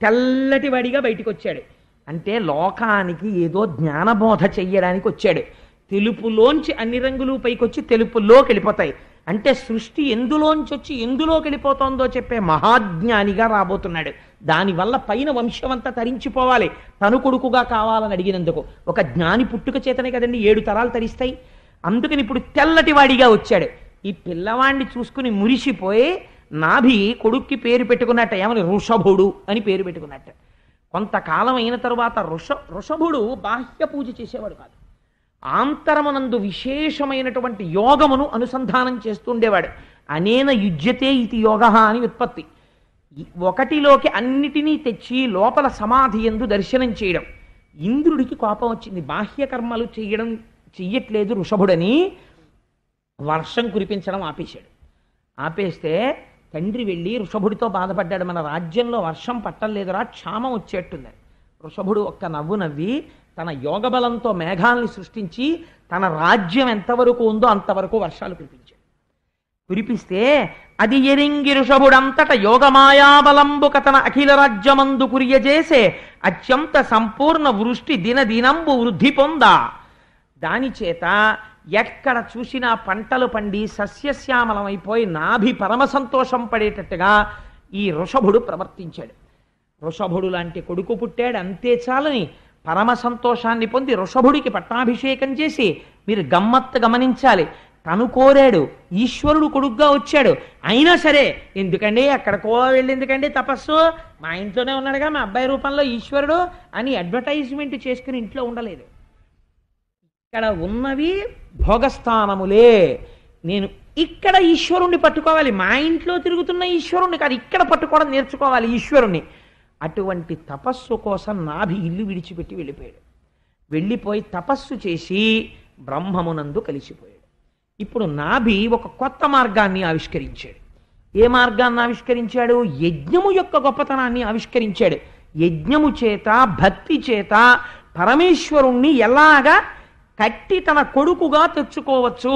తెల్లటి వాడిగా బయటికి వచ్చాడు. అంటే లోకానికి ఏదో జ్ఞానబోధ చెయ్యడానికి వచ్చాడు. తెలుపులోంచి అన్ని రంగులు పైకొచ్చి తెలుపులోకి వెళ్ళిపోతాయి. అంటే సృష్టి ఎందులోంచి వచ్చి ఎందులోకి వెళ్ళిపోతుందో చెప్పే మహాజ్ఞానిగా రాబోతున్నాడు. దానివల్ల పైన వంశమంతా తరించిపోవాలి, తను కొడుకుగా కావాలని అడిగినందుకు. ఒక జ్ఞాని పుట్టుక చేతనే కదండి 7 తరాలు తరిస్తాయి. అందుకని ఇప్పుడు తెల్లటి వాడిగా వచ్చాడు. ఈ పిల్లవాడిని చూసుకుని మురిసిపోయి నాభి కొడుక్కి పేరు పెట్టుకున్నట్ట. ఏమని? ఋషభుడు అని పేరు పెట్టుకున్నట్ట. కొంతకాలం అయిన తరువాత ఋషభుడు బాహ్య పూజ చేసేవాడు కాదు. ఆంతరమునందు విశేషమైనటువంటి యోగమును అనుసంధానం చేస్తుండేవాడు. అనేన యుజ్యతే ఇది యోగ అని ఉత్పత్తి. ఒకటిలోకి అన్నిటినీ తెచ్చి లోపల సమాధి యందు దర్శనం చేయడం. ఇంద్రుడికి కోపం వచ్చింది. బాహ్య కర్మలు చెయ్యట్లేదు ఋషభుడని వర్షం కురిపించడం ఆపేశాడు. ఆపేస్తే తండ్రి వెళ్ళి ఋషభుడితో బాధపడ్డాడు, మన రాజ్యంలో వర్షం పట్టలేదురా, క్షామం వచ్చేట్టుంది. ఋషభుడు ఒక్క నవ్వు నవ్వి తన యోగబలంతో మేఘాల్ని సృష్టించి తన రాజ్యం ఎంతవరకు ఉందో అంతవరకు వర్షాలు కురిపించాడు. కురిపిస్తే అది ఎరింగి ఋషభుడంతట యోగమాయాబలంబు కథన అఖిల రాజ్యమందు కురియజేసే అత్యంత సంపూర్ణ వృష్టి దినదినంబు వృద్ధి పొందా. దాని చేత ఎక్కడ చూసినా పంటలు పండి సస్యశ్యామలమైపోయి నాభి పరమ సంతోషం పడేటట్టుగా ఈ ఋషభుడు ప్రవర్తించాడు. ఋషభుడు లాంటి కొడుకు పుట్టాడు, అంతే చాలని పరమ సంతోషాన్ని పొంది ఋషభుడికి పట్టాభిషేకం చేసి, మీరు గమ్మత్తు గమనించాలి, తను కోరాడు, ఈశ్వరుడు కొడుకుగా వచ్చాడు. అయినా సరే ఎందుకండి ఎక్కడికో వెళ్ళేందుకండి తపస్సు, మా ఇంట్లోనే ఉన్నాడుగా మా అబ్బాయి రూపంలో ఈశ్వరుడు అని అడ్వర్టైజ్మెంట్ చేసుకుని ఇంట్లో ఉండలేదు. ఇక్కడ ఉన్నవి భోగస్థానములే. నేను ఇక్కడ ఈశ్వరుణ్ణి పట్టుకోవాలి, మా ఇంట్లో తిరుగుతున్న ఈశ్వరుణ్ణి కాదు, ఇక్కడ పట్టుకోవడం నేర్చుకోవాలి ఈశ్వరుణ్ణి. అటువంటి తపస్సు కోసం నాభి ఇల్లు విడిచిపెట్టి వెళ్ళిపోయాడు. వెళ్ళిపోయి తపస్సు చేసి బ్రహ్మమునందు కలిసిపోయాడు. ఇప్పుడు నాభి ఒక కొత్త మార్గాన్ని ఆవిష్కరించాడు. ఏ మార్గాన్ని ఆవిష్కరించాడు? యజ్ఞము యొక్క గొప్పతనాన్ని ఆవిష్కరించాడు. యజ్ఞము చేత భక్తి చేత పరమేశ్వరుణ్ణి ఎలాగా కట్టి తన కొడుకుగా తెచ్చుకోవచ్చు,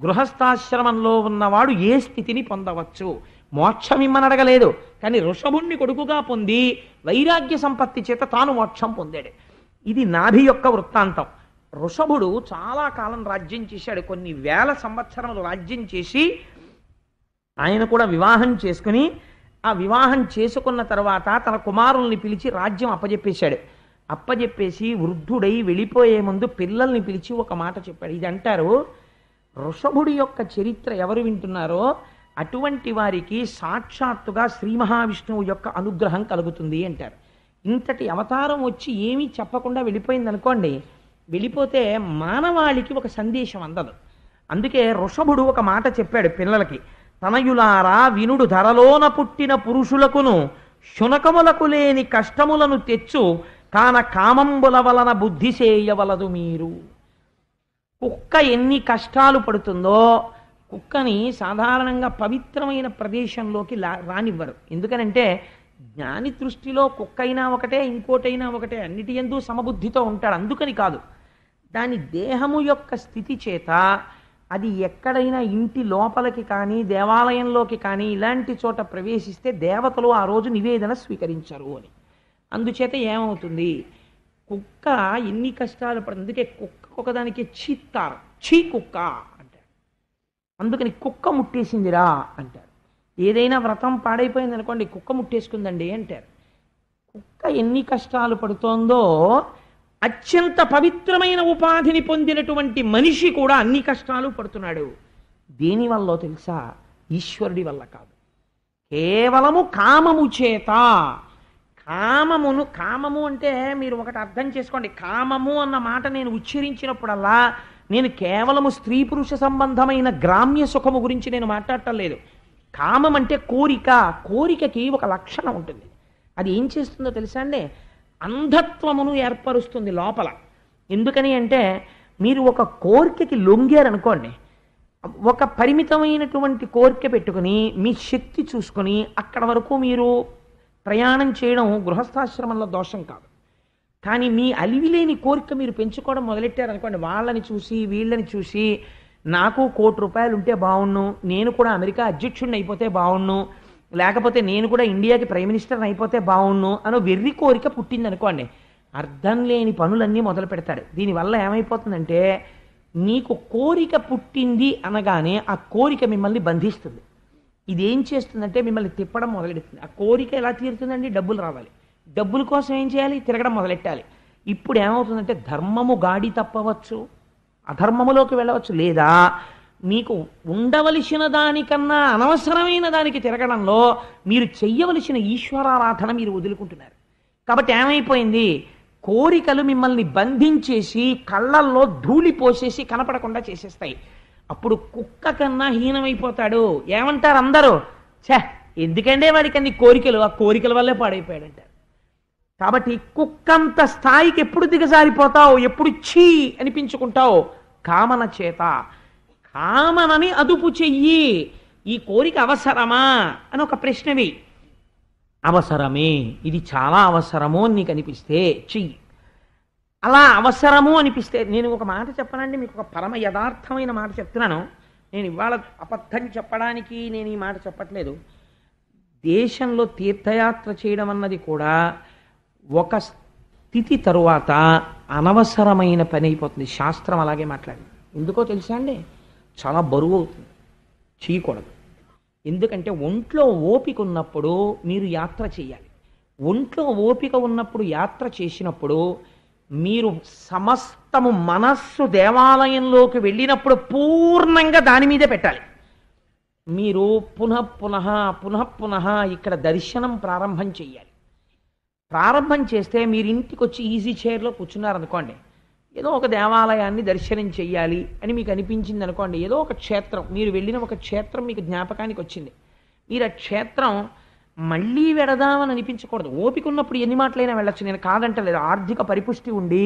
గృహస్థాశ్రమంలో ఉన్నవాడు ఏ స్థితిని పొందవచ్చు. మోక్షం ఇమ్మని అడగలేదు, కానీ ఋషభుణ్ణి కొడుకుగా పొంది వైరాగ్య సంపత్తి చేత తాను మోక్షం పొందాడు. ఇది నాభి యొక్క వృత్తాంతం. ఋషభుడు చాలా కాలం రాజ్యం చేశాడు. కొన్ని వేల సంవత్సరములు రాజ్యం చేసి ఆయన కూడా వివాహం చేసుకుని, ఆ వివాహం చేసుకున్న తర్వాత తన కుమారుల్ని పిలిచి రాజ్యం అప్పజెప్పేశాడు. అప్పజెప్పేసి వృద్ధుడై వెళ్ళిపోయే ముందు పిల్లల్ని పిలిచి ఒక మాట చెప్పాడు. ఇది అంటారు, వృషభుడి యొక్క చరిత్ర ఎవరు వింటున్నారో అటువంటి వారికి సాక్షాత్తుగా శ్రీ మహావిష్ణువు యొక్క అనుగ్రహం కలుగుతుంది అంటారు. ఇంతటి అవతారం వచ్చి ఏమీ చెప్పకుండా వెళ్ళిపోయింది అనుకోండి, వెళ్ళిపోతే మానవాళికి ఒక సందేశం అందదు. అందుకే వృషభుడు ఒక మాట చెప్పాడు పిల్లలకి, తనయులారా వినుడు, ధరలోన పుట్టిన పురుషులకును శునకములకు లేని కష్టములను తెచ్చు కాన కామంబుల వలన బుద్ధి చేయవలదు మీరు. కుక్క ఎన్ని కష్టాలు పడుతుందో కుక్కని సాధారణంగా పవిత్రమైన ప్రదేశంలోకి రానివ్వరు. ఎందుకనంటే జ్ఞాని దృష్టిలో కుక్క అయినా ఒకటే, ఇంకోటైనా ఒకటే, అన్నిటి యందు సమబుద్ధితో ఉంటాడు. అందుకని కాదు, దాని దేహము యొక్క స్థితి చేత అది ఎక్కడైనా ఇంటి లోపలికి కానీ దేవాలయంలోకి కానీ ఇలాంటి చోట ప్రవేశిస్తే దేవతలు ఆ రోజు నివేదన స్వీకరించరు అని. అందుచేత ఏమవుతుంది, కుక్క ఎన్ని కష్టాలు పడుతుంది. అందుకే కుక్క ఒకదానికి చీత్తారు, చీ కుక్క అంటారు. అందుకని కుక్క ముట్టేసిందిరా అంటారు. ఏదైనా వ్రతం పాడైపోయింది అనుకోండి, కుక్క ముట్టేసుకుందండి అంటారు. కుక్క ఎన్ని కష్టాలు పడుతోందో అత్యంత పవిత్రమైన ఉపాధిని పొందినటువంటి మనిషి కూడా అన్ని కష్టాలు పడుతున్నాడు. దేనివల్ల తెలుసా? ఈశ్వరుడి వల్ల కాదు, కేవలము కామము చేత. కామము అంటే మీరు ఒకటి అర్థం చేసుకోండి, కామము అన్న మాట నేను ఉచ్చరించినప్పుడల్లా నేను కేవలము స్త్రీ పురుష సంబంధమైన గ్రామ్య సుఖము గురించి నేను మాట్లాడటం లేదు. కామం అంటే కోరిక. కోరికకి ఒక లక్షణం ఉంటుంది. అది ఏం చేస్తుందో తెలుసా అండి? అంధత్వమును ఏర్పరుస్తుంది లోపల. ఎందుకని అంటే మీరు ఒక కోరికకి లొంగారనుకోండి, ఒక పరిమితమైనటువంటి కోరిక పెట్టుకుని మీ శక్తి చూసుకొని అక్కడ వరకు మీరు ప్రయాణం చేయడం గృహస్థాశ్రమంలో దోషం కాదు. కానీ మీ అలివిలేని కోరిక మీరు పెంచుకోవడం మొదలెట్టారనుకోండి, వాళ్ళని చూసి వీళ్ళని చూసి నాకు ₹1,00,00,000 ఉంటే బాగుండు, నేను కూడా అమెరికా అధ్యక్షుడిని అయిపోతే బాగుండు, లేకపోతే నేను కూడా ఇండియాకి ప్రైమ్ మినిస్టర్ని అయిపోతే బాగుండు అని వెర్రి కోరిక పుట్టింది అనుకోండి, అర్థం లేని పనులన్నీ మొదలు పెడతాడు. దీనివల్ల ఏమైపోతుందంటే నీకు కోరిక పుట్టింది అనగానే ఆ కోరిక మిమ్మల్ని బంధిస్తుంది. ఇదేం చేస్తుందంటే మిమ్మల్ని తిప్పడం మొదలెడుతుంది. ఆ కోరిక ఎలా తీరుతుందండి? డబ్బులు రావాలి. డబ్బుల కోసం ఏం చేయాలి? తిరగడం మొదలెట్టాలి. ఇప్పుడు ఏమవుతుందంటే ధర్మము గాడి తప్పవచ్చు, అధర్మములోకి వెళ్ళవచ్చు, లేదా మీకు ఉండవలసిన దానికన్నా అనవసరమైన దానికి తిరగడంలో మీరు చెయ్యవలసిన ఈశ్వరారాధన మీరు వదులుకుంటున్నారు. కాబట్టి ఏమైపోయింది? కోరికలు మిమ్మల్ని బంధించేసి కళ్ళల్లో ధూళి పోసేసి కనపడకుండా చేసేస్తాయి. అప్పుడు కుక్క కన్నా హీనమైపోతాడు. ఏమంటారు అందరూ? ఛే, ఎందుకంటే వాడికి అన్ని కోరికలు, ఆ కోరికల వల్లే పాడైపోయాడంటారు. కాబట్టి కుక్కంత స్థాయికి ఎప్పుడు దిగజారిపోతావు, ఎప్పుడు ఛీ అనిపించుకుంటావు? కామన చేత. కామనని అదుపు చెయ్యి. ఈ కోరిక అవసరమా అని ఒక ప్రశ్నవి. అవసరమే, ఇది చాలా అవసరము అని నీకు అనిపిస్తే చెయ్యి. అలా అవసరము అనిపిస్తే, నేను ఒక మాట చెప్పనండి, మీకు ఒక పరమ యథార్థమైన మాట చెప్తున్నాను. నేను ఇవాళ అబద్ధం చెప్పడానికి నేను ఈ మాట చెప్పట్లేదు. దేశంలో తీర్థయాత్ర చేయడం అన్నది కూడా ఒక స్థితి తరువాత అనవసరమైన పని అయిపోతుంది. శాస్త్రం అలాగే మాట్లాడింది. ఎందుకో తెలుసా అండి? చాలా బరువు అవుతుంది, చేయకూడదు. ఎందుకంటే ఒంట్లో ఓపిక ఉన్నప్పుడు మీరు యాత్ర చేయాలి. ఒంట్లో ఓపిక ఉన్నప్పుడు యాత్ర చేసినప్పుడు మీరు సమస్తము మనస్సు దేవాలయంలోకి వెళ్ళినప్పుడు పూర్ణంగా దాని మీదే పెట్టాలి. మీరు పునః ఇక్కడ దర్శనం ప్రారంభం చెయ్యాలి. ప్రారంభం చేస్తే మీరు ఇంటికి వచ్చి ఈజీ చైర్లో కూర్చున్నారనుకోండి, ఏదో ఒక దేవాలయాన్ని దర్శనం చెయ్యాలి అని మీకు అనిపించింది అనుకోండి, ఏదో ఒక క్షేత్రం, మీరు వెళ్ళిన ఒక క్షేత్రం మీకు జ్ఞాపకానికి వచ్చింది. మీరు ఆ క్షేత్రం మళ్ళీ వెడదామని అనిపించకూడదు. ఓపిక ఉన్నప్పుడు ఎన్ని మాటలైనా వెళ్ళచ్చు, నేను కాదంటలేదు. ఆర్థిక పరిపుష్టి ఉండి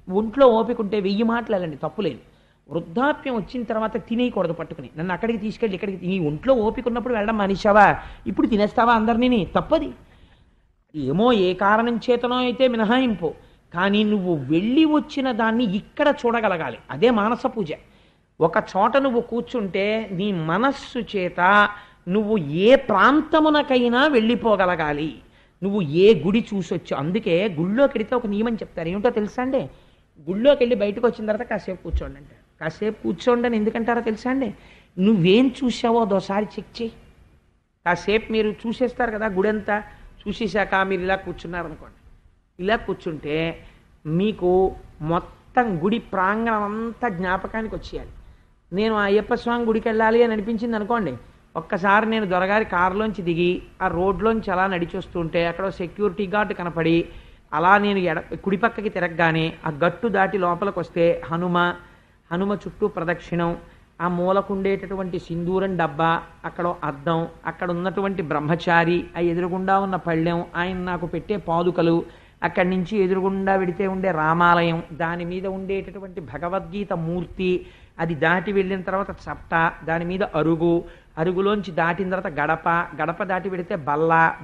ఒంట్లో ఓపిక ఉంటే 1000 మాటలు వెళ్ళండి, తప్పులేదు. వృద్ధాప్యం వచ్చిన తర్వాత తినేయకూడదు పట్టుకుని, నన్ను అక్కడికి తీసుకెళ్ళి ఇక్కడికి. నీ ఒంట్లో ఓపిక ఉన్నప్పుడు వెళ్ళడం మానేశావా, ఇప్పుడు తినేస్తావా అందరినీ? తప్పది. ఏమో ఏ కారణం చేతనో అయితే మినహాయింపు, కానీ నువ్వు వెళ్ళి వచ్చిన దాన్ని ఇక్కడ చూడగలగాలి. అదే మానస పూజ. ఒక చోట నువ్వు కూర్చుంటే నీ మనస్సు చేత నువ్వు ఏ ప్రాంతమునకైనా వెళ్ళిపోగలగాలి. నువ్వు ఏ గుడి చూసొచ్చు. అందుకే గుళ్ళోకి వెళితే ఒక నియమం చెప్తారు. ఏమిటో తెలుసా అండి? గుళ్ళోకి వెళ్ళి బయటకు వచ్చిన తర్వాత కాసేపు కూర్చోండి అంటారు. కాసేపు కూర్చోండి అని ఎందుకంటారో తెలుసా అండి? నువ్వేం చూసావో అదోసారి చెక్ చేయి. కాసేపు మీరు చూసేస్తారు కదా, గుడి అంతా చూసేశాక మీరు ఇలా కూర్చున్నారనుకోండి, ఇలా కూర్చుంటే మీకు మొత్తం గుడి ప్రాంగణం అంతా జ్ఞాపకానికి వచ్చేయాలి. నేను అయ్యప్ప స్వామి గుడికి వెళ్ళాలి అని అనిపించింది అనుకోండి, ఒక్కసారి నేను దొరగారి కారులోంచి దిగి ఆ రోడ్లోంచి అలా నడిచొస్తుంటే అక్కడ సెక్యూరిటీ గార్డు కనపడి అలా నేను కుడి పక్కకి తిరగగానే ఆ గట్టు దాటి లోపలికి వస్తే హనుమ చుట్టూ ప్రదక్షిణం, ఆ మూలకుండేటటువంటి సింధూరం డబ్బా, అక్కడ అద్దం, అక్కడ ఉన్నటువంటి బ్రహ్మచారి, ఆ ఎదురుగుండా ఉన్న పళ్ళెం, ఆయన నాకు పెట్టే పాదుకలు, అక్కడి నుంచి ఎదురుగుండా వెడితే ఉండే రామాలయం, దాని మీద ఉండేటటువంటి భగవద్గీత మూర్తి, అది దాటి వెళ్ళిన తర్వాత చప్ట, దాని మీద అరుగులోంచి దాటిన తర్వాత గడప దాటి వెడితే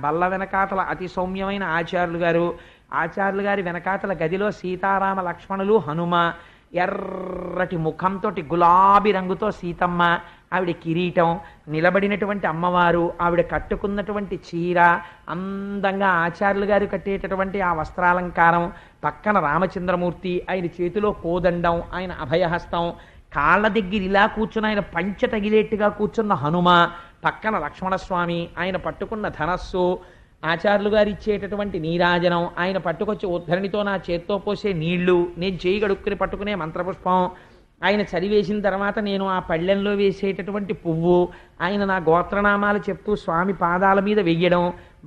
బల్ల వెనకాతల అతి సౌమ్యమైన ఆచార్యులు గారి వెనకాతల గదిలో సీతారామ లక్ష్మణులు, హనుమ, ఎర్రటి ముఖంతో గులాబీ రంగుతో సీతమ్మ, ఆవిడ కిరీటం, నిలబడినటువంటి అమ్మవారు, ఆవిడ కట్టుకున్నటువంటి చీర, అందంగా ఆచార్యులు గారు కట్టేటటువంటి ఆ వస్త్రాలంకారం, పక్కన రామచంద్రమూర్తి, ఆయన చేతిలో కోదండం, ఆయన అభయహస్తం, కాళ్ళ దగ్గర ఇలా కూర్చుని ఆయన పంచ తగిలేట్టుగా కూర్చున్న హనుమ, పక్కన లక్ష్మణస్వామి, ఆయన పట్టుకున్న ధనస్సు, ఆచార్యులు గారు ఇచ్చేటటువంటి నీరాజనం, ఆయన పట్టుకొచ్చి ఉద్ధరణితో నా చేత్తో పోసే నీళ్లు, నేను చేయి గడుక్కుని పట్టుకునే మంత్రపుష్పం, ఆయన చదివేసిన తర్వాత నేను ఆ పళ్ళెంలో వేసేటటువంటి పువ్వు, ఆయన నా గోత్రనామాలు చెప్తూ స్వామి పాదాల మీద వెయ్యడం,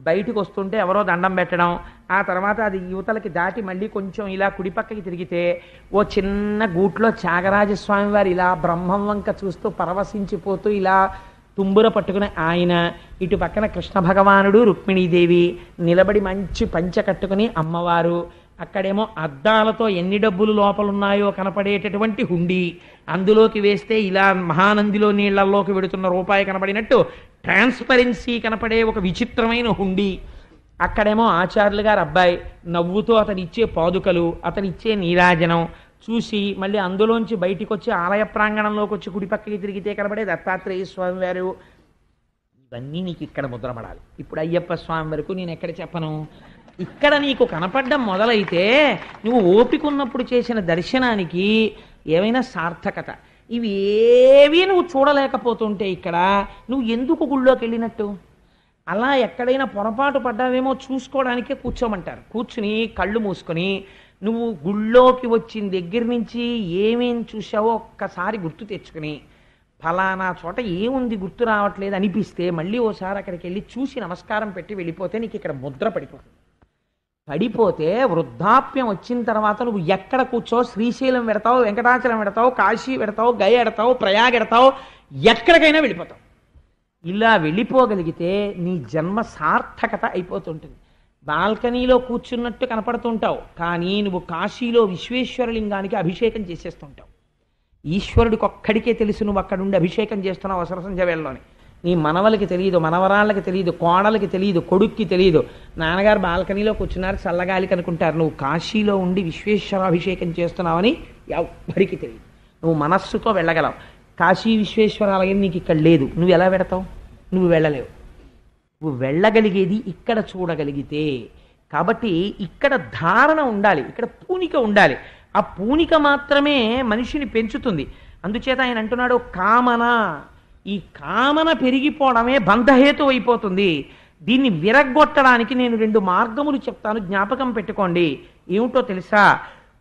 బయటకు వస్తుంటే ఎవరో దండం పెట్టడం, ఆ తర్వాత అది యువతలకి దాటి మళ్ళీ కొంచెం ఇలా కుడిపక్కకి తిరిగితే ఓ చిన్న గూట్లో త్యాగరాజస్వామి వారు ఇలా బ్రహ్మం వంక చూస్తూ పరవశించిపోతూ ఇలా తుంబుర పట్టుకుని ఆయన, ఇటు పక్కన కృష్ణ భగవానుడు, రుక్మిణీదేవి నిలబడి మంచి పంచ కట్టుకుని అమ్మవారు, అక్కడేమో అద్దాలతో ఎన్ని డబ్బులు లోపలున్నాయో కనపడేటటువంటి హుండీ, అందులోకి వేస్తే ఇలా మహానందిలో నీళ్లలోకి వెడుతున్న రూపాయి కనపడినట్టు ట్రాన్స్పరెన్సీ కనపడే ఒక విచిత్రమైన హుండీ, అక్కడేమో ఆచార్యులు గారు అబ్బాయి నవ్వుతూ అతని ఇచ్చే పాదుకలు, అతని ఇచ్చే నీరాజనం చూసి మళ్ళీ అందులోంచి బయటికి వచ్చి ఆలయ ప్రాంగణంలోకి వచ్చి కుడిపక్కకి తిరిగితే కనబడే దత్తాత్రేయ స్వామి వారు, ఇవన్నీ నీకు ఇక్కడ ముద్రపడాలి. ఇప్పుడు అయ్యప్ప స్వామి వరకు నేను ఎక్కడ చెప్పను, ఇక్కడ నీకు కనపడ్డం మొదలైతే నువ్వు ఓపిక ఉన్నప్పుడు చేసిన దర్శనానికి ఏమైనా సార్థకత, ఇవి ఏవి నువ్వు చూడలేకపోతుంటే ఇక్కడ నువ్వు ఎందుకు గుళ్ళోకి వెళ్ళినట్టు? అలా ఎక్కడైనా పొరపాటు పడ్డావేమో చూసుకోవడానికే కూర్చోమంటారు. కూర్చుని కళ్ళు మూసుకొని నువ్వు గుళ్ళోకి వచ్చిన దగ్గర నుంచి ఏమేం చూసావో ఒక్కసారి గుర్తు తెచ్చుకుని, ఫలానా చోట ఏముంది గుర్తు రావట్లేదు అనిపిస్తే మళ్ళీ ఓసారి అక్కడికి వెళ్ళి చూసి నమస్కారం పెట్టి వెళ్ళిపోతే నీకు ఇక్కడ ముద్ర పడిపోతుంది. పడిపోతే వృద్ధాప్యం వచ్చిన తర్వాత నువ్వు ఎక్కడ కూర్చో, శ్రీశైలం పెడతావు, వెంకటాచలం పెడతావు, కాశీ పెడతావు, గయ ఎడతావు, ప్రయాగ ఎడతావు, ఎక్కడికైనా వెళ్ళిపోతావు. ఇలా వెళ్ళిపోగలిగితే నీ జన్మ సార్థకత అయిపోతుంటుంది. బాల్కనీలో కూర్చున్నట్టు కనపడుతుంటావు, కానీ నువ్వు కాశీలో విశ్వేశ్వరలింగానికి అభిషేకం చేసేస్తుంటావు. ఈశ్వరుడికి ఒక్కడికే తెలుసు నువ్వు అక్కడ ఉండి అభిషేకం చేస్తున్నావు అవసర సంధ్య వేళలోని. నీ మనవలకి తెలియదు, మనవరాళ్ళకి తెలియదు, కోడలకి తెలియదు, కొడుక్కి తెలియదు. నాన్నగారు బాల్కనీలో కూర్చున్నారు చల్లగాలికి అనుకుంటారు, నువ్వు కాశీలో ఉండి విశ్వేశ్వరాభిషేకం చేస్తున్నావని ఎవ్వరికి తెలియదు. నువ్వు మనస్సుతో వెళ్ళగలవు. కాశీ విశ్వేశ్వరాలయం నీకు ఇక్కడ లేదు, నువ్వు ఎలా పెడతావు? నువ్వు వెళ్ళలేవు. నువ్వు వెళ్ళగలిగేది ఇక్కడ చూడగలిగితే. కాబట్టి ఇక్కడ ధారణ ఉండాలి, ఇక్కడ పూనిక ఉండాలి. ఆ పూనిక మాత్రమే మనిషిని పెంచుతుంది. అందుచేత ఆయన అంటున్నాడు, కామన, ఈ కామన పెరిగిపోవడమే బంధహేతు అయిపోతుంది. దీన్ని విరగ్గొట్టడానికి నేను 2 మార్గములు చెప్తాను, జ్ఞాపకం పెట్టుకోండి. ఏమిటో తెలుసా?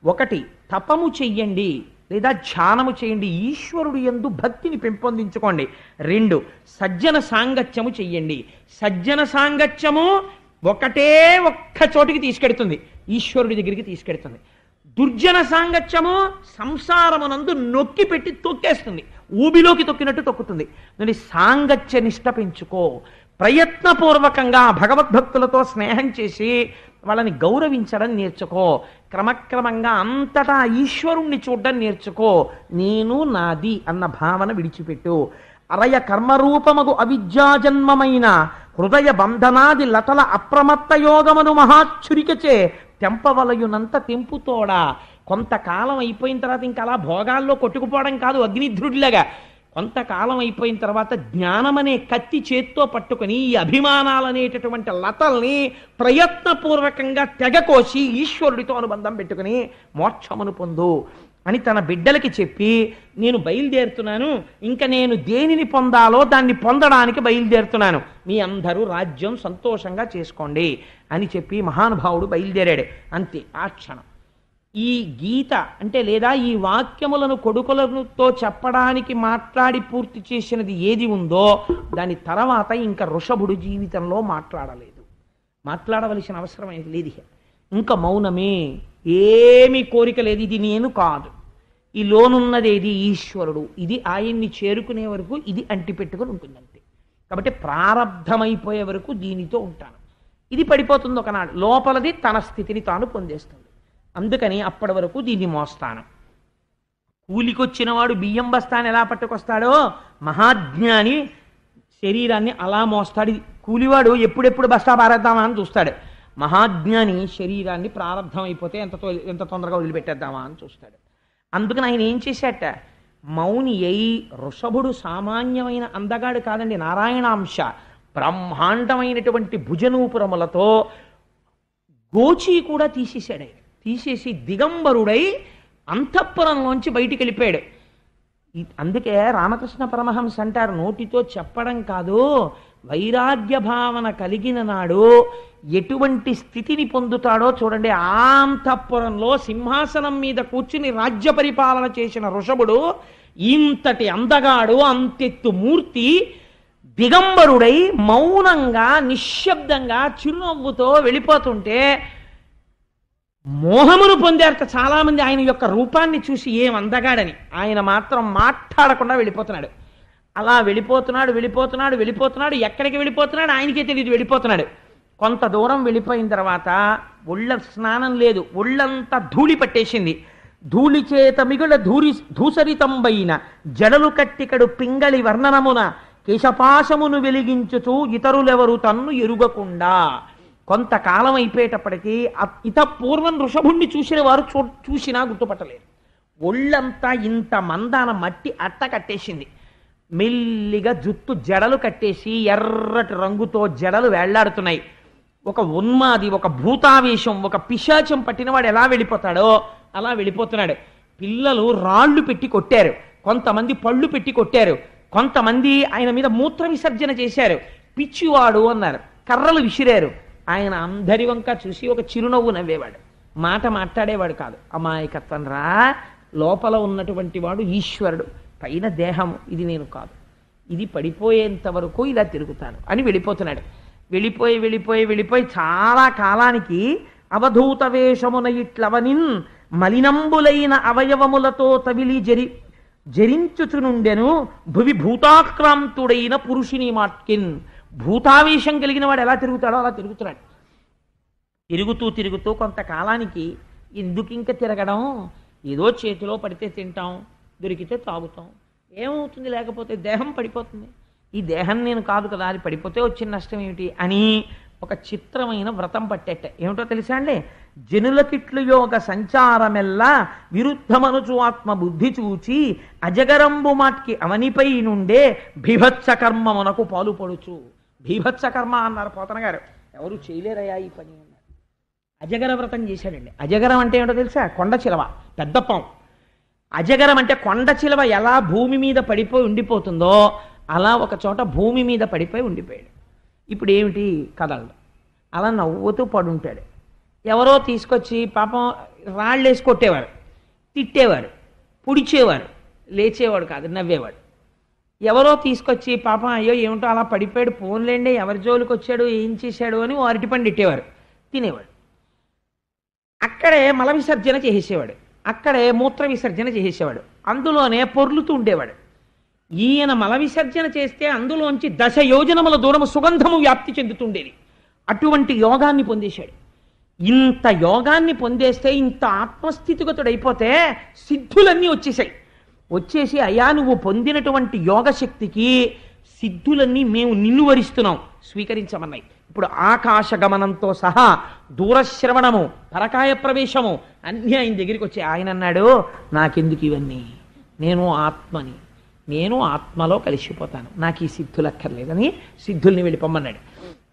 1, తపము చెయ్యండి లేదా ధ్యానము చేయండి, ఈశ్వరుడు యందు భక్తిని పెంపొందించుకోండి. 2, సజ్జన సాంగత్యము చెయ్యండి. సజ్జన సాంగత్యము ఒక్క చోటికి తీసుకెడుతుంది, ఈశ్వరుడి దగ్గరికి తీసుకెడుతుంది. దుర్జన సాంగత్యము సంసారమునందు నొక్కి పెట్టి తొక్కేస్తుంది, ఊబిలోకి తొక్కినట్టు తొక్కుతుంది. నువ్వు సాంగత్య నిష్ట పెంచుకో. ప్రయత్నపూర్వకంగా భగవద్భక్తులతో స్నేహం చేసి వాళ్ళని గౌరవించడం నేర్చుకో. క్రమక్రమంగా అంతటా ఈశ్వరుణ్ణి చూడడం నేర్చుకో. నేను నాది అన్న భావన విడిచిపెట్టు. అరయ కర్మరూపమగు అవిద్యాజన్మమైన హృదయ బంధనాది లతల అప్రమత్త యోగమను మహాచురికచే తెంపవలయునంత తెంపుతోడా. కొంతకాలం అయిపోయిన తర్వాత ఇంకా అలా భోగాల్లో కొట్టుకుపోవడం కాదు, అగ్నిధ్రుడిలాగా కొంతకాలం అయిపోయిన తర్వాత జ్ఞానం అనే కత్తి చేత్తో పట్టుకుని ఈ అభిమానాలనేటటువంటి లతల్ని ప్రయత్నపూర్వకంగా తెగకోసి ఈశ్వరుడితో అనుబంధం పెట్టుకుని మోక్షమును పొందు అని తన బిడ్డలకి చెప్పి నేను బయలుదేరుతున్నాను, ఇంకా నేను దేనిని పొందాలో దాన్ని పొందడానికి బయలుదేరుతున్నాను, మీ అందరూ రాజ్యం సంతోషంగా చేసుకోండి అని చెప్పి మహానుభావుడు బయలుదేరాడు. అంతే, ఆ క్షణం ఈ గీత అంటే లేదా ఈ వాక్యములను కొడుకులతో చెప్పడానికి మాట్లాడి పూర్తి చేసినది ఏది ఉందో దాని తర్వాత ఇంకా వృషభుడు జీవితంలో మాట్లాడవలసిన అవసరం లేదు. ఇంకా మౌనమే, ఏమీ కోరిక లేదు, ఇది నేను కాదు, ఈ లోనున్నదేది ఈశ్వరుడు, ఇది ఆయన్ని చేరుకునే వరకు ఇది అంటిపెట్టుకుని ఉంటుందంతే. కాబట్టి ప్రారబ్ధమైపోయే వరకు దీనితో ఉంటాను, ఇది పడిపోతుంది ఒకనాడు, లోపలది తన స్థితిని తాను పొందేస్తుంది. అందుకని అప్పటి వరకు దీన్ని మోస్తాను. కూలికొచ్చిన వాడు బియ్యం బస్తాన్ని ఎలా పట్టుకొస్తాడో మహాజ్ఞాని శరీరాన్ని అలా మోస్తాడు. కూలివాడు ఎప్పుడెప్పుడు బస్తా పారేద్దామా అని చూస్తాడు, మహాజ్ఞాని శరీరాన్ని ప్రారంధం అయిపోతే ఎంత తొందరగా వదిలిపెట్టేద్దామా అని చూస్తాడు. అందుకని ఆయన ఏం చేశాట, మౌని అయి వృషభుడు సామాన్యమైన అందగాడు కాదండి, నారాయణాంశ, బ్రహ్మాండమైనటువంటి భుజనూపురములతో గోచి కూడా తీసేశాడు. ఆయన తీసేసి దిగంబరుడై అంతఃపురంలోంచి బయటికి వెళ్ళిపోయాడు. అందుకే రామకృష్ణ పరమహంస అంటారు, నోటితో చెప్పడం కాదు, వైరాగ్య భావన కలిగిన నాడు ఎటువంటి స్థితిని పొందుతాడో చూడండి. ఆ అంతఃపురంలో సింహాసనం మీద కూర్చుని రాజ్య పరిపాలన చేసిన వృషభుడు ఇంతటి అందగాడు, అంతెత్తు మూర్తి, దిగంబరుడై మౌనంగా నిశ్శబ్దంగా చిరునవ్వుతో వెళ్ళిపోతుంటే మోహమును పొందారట చాలామంది ఆయన యొక్క రూపాన్ని చూసి, ఏం అందగాడని. ఆయన మాత్రం మాట్లాడకుండా వెళ్ళిపోతున్నాడు. అలా వెళ్ళిపోతున్నాడు. ఎక్కడికి వెళ్ళిపోతున్నాడు ఆయనకే తెలియదు, వెళ్ళిపోతున్నాడు. కొంత దూరం వెళ్ళిపోయిన తర్వాత ఒళ్ళ స్నానం లేదు, ఒళ్ళంతా ధూళి పట్టేసింది. ధూళి చేత మిగుల ధూసరితంబైన జడలు కట్టికడు పింగళి వర్ణనమున కేశపాశమును వెలిగించుచూ ఇతరులెవరు తన్ను ఎరుగకుండా. కొంతకాలం అయిపోయేటప్పటికీ పూర్వం వృషభుణ్ణి చూసిన వారు చూసినా గుర్తుపట్టలేరు. ఒళ్ళంతా ఇంత మందాన మట్టి అట్ట కట్టేసింది. మెల్లిగా జుట్టు జడలు కట్టేసి ఎర్రటి రంగుతో జడలు వేళ్లాడుతున్నాయి. ఒక ఉన్మాది, ఒక భూతావేశం, ఒక పిశాచం పట్టినవాడు ఎలా వెళ్ళిపోతాడో అలా వెళ్ళిపోతున్నాడు. పిల్లలు రాళ్ళు పెట్టి కొట్టారు, కొంతమంది పళ్ళు పెట్టి కొట్టారు, కొంతమంది ఆయన మీద మూత్ర విసర్జన చేశారు. పిచ్చివాడు అన్నారు, కర్రలు విసిరారు. ఆయన అందరి వంక చూసి ఒక చిరునవ్వు నవ్వేవాడు, మాట మాట్లాడేవాడు కాదు. అమాయకత్వం రా, లోపల ఉన్నటువంటి వాడు ఈశ్వరుడు, పైన దేహము, ఇది నేను కాదు, ఇది పడిపోయేంత వరకు ఇలా తిరుగుతాను అని వెళ్ళిపోతున్నాడు. వెళ్ళిపోయి చాలా కాలానికి అవధూత వేషమున ఇట్లవనిన్ మలినంబులైన అవయవములతో తవిలి జరించుచునుండెను భువి భూతాక్రాంతుడైన పురుషుని మాట్కిన్. భూతావేశం కలిగిన వాడు ఎలా తిరుగుతాడో అలా తిరుగుతున్నాడు. తిరుగుతూ కొంతకాలానికి ఎందుకు ఇంకా తిరగడం, ఏదో చేతిలో పడితే తింటాం, దొరికితే తాగుతాం, ఏమవుతుంది, లేకపోతే దేహం పడిపోతుంది, ఈ దేహం నేను కాదు కదా, అది పడిపోతే వచ్చిన నష్టం ఏమిటి అని ఒక చిత్రమైన వ్రతం పట్టేట. ఏమిటో తెలుసా అండి, జనులకిట్లు యోగ సంచారమెల్లా విరుద్ధమనుచు ఆత్మ బుద్ధి చూచి అజగరంబు మాట్కి అవనిపై నుండే భీభత్స కర్మమునకు పాలుపడుచు. భీభత్స కర్మ అన్నారు పోతన గారు, ఎవరు చేయలేరయ్యా ఈ పని అన్నారు. అజగర వ్రతం చేశాడండి. అజగరం అంటే ఏమిటో తెలుసా, కొండ చిలవ, పెద్ద పాము. అజగరం అంటే కొండ చిలవ ఎలా భూమి మీద పడిపోయి ఉండిపోతుందో అలా ఒక చోట భూమి మీద పడిపోయి ఉండిపోయాడు. ఇప్పుడు ఏమిటి కదలడు, అలా నవ్వుతూ పడుంటాడు. ఎవరో తీసుకొచ్చి పాపం రాళ్ళేసి కొట్టేవారు, తిట్టేవారు, పుడిచేవారు, లేచేవాడు కాదు, నవ్వేవాడు. ఎవరో తీసుకొచ్చి పాపం అయ్యో ఏమిటో అలా పడిపోయాడు, పోన్లేండి ఎవరి జోలికి వచ్చాడు, ఏం చేశాడు అని అరటిపండు ఇట్టేవారు, తినేవాడు. అక్కడే మల విసర్జన చేసేవాడు, అక్కడే మూత్ర విసర్జన చేసేవాడు, అందులోనే పొర్లుతూ ఉండేవాడు. ఈయన మల విసర్జన చేస్తే అందులోంచి 10 యోజనముల దూరము సుగంధము వ్యాప్తి చెందుతుండేది. అటువంటి యోగాన్ని పొందేశాడు. ఇంత యోగాన్ని పొందేస్తే, ఇంత ఆత్మస్థితిగతుడైపోతే సిద్ధులన్నీ వచ్చేసి అయ్యా నువ్వు పొందినటువంటి యోగశక్తికి సిద్ధులన్నీ మేము నిన్ను వరిస్తున్నాం, స్వీకరించమన్నాయి. ఇప్పుడు ఆకాశ గమనంతో సహా దూరశ్రవణము, పరకాయ ప్రవేశము అన్నీ ఆయన దగ్గరికి వచ్చి ఆయన అన్నాడు, నాకెందుకు ఇవన్నీ, నేను ఆత్మని, నేను ఆత్మలో కలిసిపోతాను, నాకు ఈ సిద్ధులు అక్కర్లేదని సిద్ధుల్ని వెళ్ళిపోమ్మన్నాడు.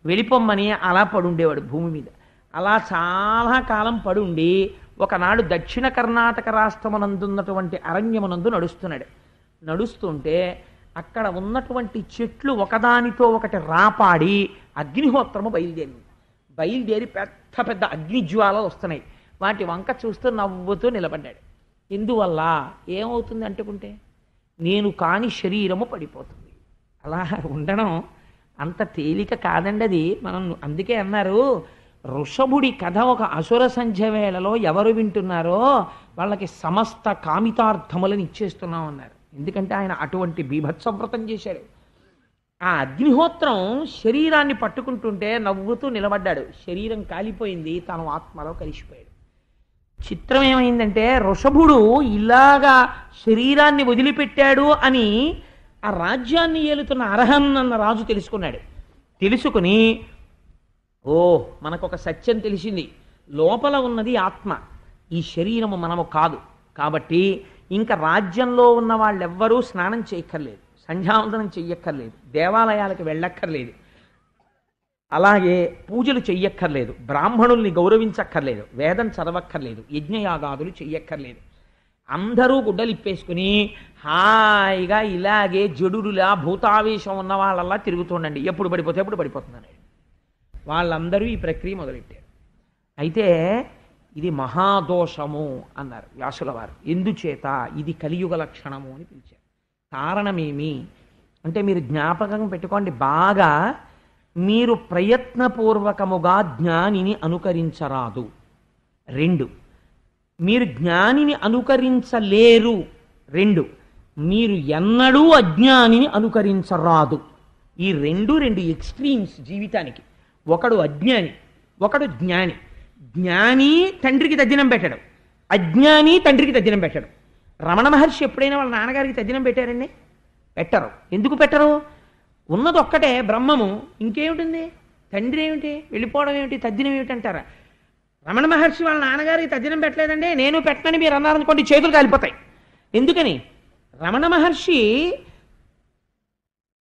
వెళ్ళిపోమ్మని అలా పడుండేవాడు భూమి మీద. అలా చాలా కాలం పడుండి ఒకనాడు దక్షిణ కర్ణాటక రాష్ట్రమునందున్నటువంటి అరణ్యమునందు నడుస్తున్నాడు. నడుస్తుంటే అక్కడ ఉన్నటువంటి చెట్లు ఒకదానితో ఒకటి రాపాడి అగ్నిహోత్రము బయలుదేరి పెద్ద పెద్ద అగ్నిజ్వాలలు వస్తున్నాయి. వాటి వంక చూస్తూ నవ్వుతూ నిలబడ్డాడు. ఎందువల్ల? ఏమవుతుంది అంటుకుంటే నేను కాని శరీరము పడిపోతుంది. అలా ఉండడం అంత తేలిక కాదండి అది. మనం అందుకే అన్నారు, ఋషభుడి కథ ఒక అసుర సంధ్య వేళలో ఎవరు వింటున్నారో వాళ్ళకి సమస్త కామితార్థములను ఇచ్చేస్తున్నాం అన్నారు. ఎందుకంటే ఆయన అటువంటి బీభత్సవ్రతం చేశాడు. ఆ అగ్నిహోత్రం శరీరాన్ని పట్టుకుంటుంటే నవ్వుతూ నిలబడ్డాడు. శరీరం కాలిపోయింది, తాను ఆత్మలో కలిసిపోయాడు. చిత్రం ఏమైందంటే ఋషభుడు ఇలాగా శరీరాన్ని వదిలిపెట్టాడు అని ఆ రాజ్యాన్ని ఏలుతున్న అర్హన్ అన్న రాజు తెలుసుకున్నాడు. తెలుసుకుని, ఓ మనకొక సత్యం తెలిసింది, లోపల ఉన్నది ఆత్మ, ఈ శరీరము మనము కాదు. కాబట్టి ఇంకా రాజ్యంలో ఉన్న వాళ్ళెవ్వరూ స్నానం చేయక్కర్లేదు, సంధ్యావందనం చెయ్యక్కర్లేదు, దేవాలయాలకు వెళ్ళక్కర్లేదు, అలాగే పూజలు చెయ్యక్కర్లేదు, బ్రాహ్మణుల్ని గౌరవించక్కర్లేదు, వేదం చదవక్కర్లేదు, యజ్ఞయాగాదులు చెయ్యక్కర్లేదు. అందరూ గుడ్డలిప్పేసుకుని హాయిగా ఇలాగే జడుడులా భూతావేశం ఉన్న వాళ్ళల్లా తిరుగుతుండండి, ఎప్పుడు పడిపోతే ఎప్పుడు పడిపోతుందని వాళ్ళందరూ ఈ ప్రక్రియ మొదలెట్టారు. అయితే ఇది మహాదోషము అన్నారు వ్యాసుల వారు. ఎందుచేత? ఇది కలియుగ లక్షణము అని పిలిచారు. కారణమేమి అంటే మీరు జ్ఞాపకం పెట్టుకోండి బాగా, మీరు ప్రయత్నపూర్వకముగా జ్ఞానిని అనుకరించరాదు. 2, మీరు జ్ఞానిని అనుకరించలేరు. 2, మీరు ఎన్నడూ అజ్ఞానిని అనుకరించరాదు. ఈ రెండు ఎక్స్ట్రీమ్స్ జీవితానికి. ఒకడు అజ్ఞాని, ఒకడు జ్ఞాని. జ్ఞాని తండ్రికి తద్దినం పెట్టడం, అజ్ఞాని తండ్రికి తద్దినం పెట్టడం. రమణ మహర్షి ఎప్పుడైనా వాళ్ళ నాన్నగారికి తద్దినం పెట్టారండి? పెట్టరు. ఎందుకు పెట్టరు? ఉన్నది ఒక్కటే బ్రహ్మము, ఇంకేమిటింది? తండ్రి ఏమిటి, వెళ్ళిపోవడం ఏమిటి, తద్దినం ఏమిటి అంటారా? రమణ మహర్షి వాళ్ళ నాన్నగారికి తద్దినం పెట్టలేదండి, నేను పెట్టనని మీరు అన్నారనుకోండి, చేతులు కాలిపోతాయి. ఎందుకని? రమణ మహర్షి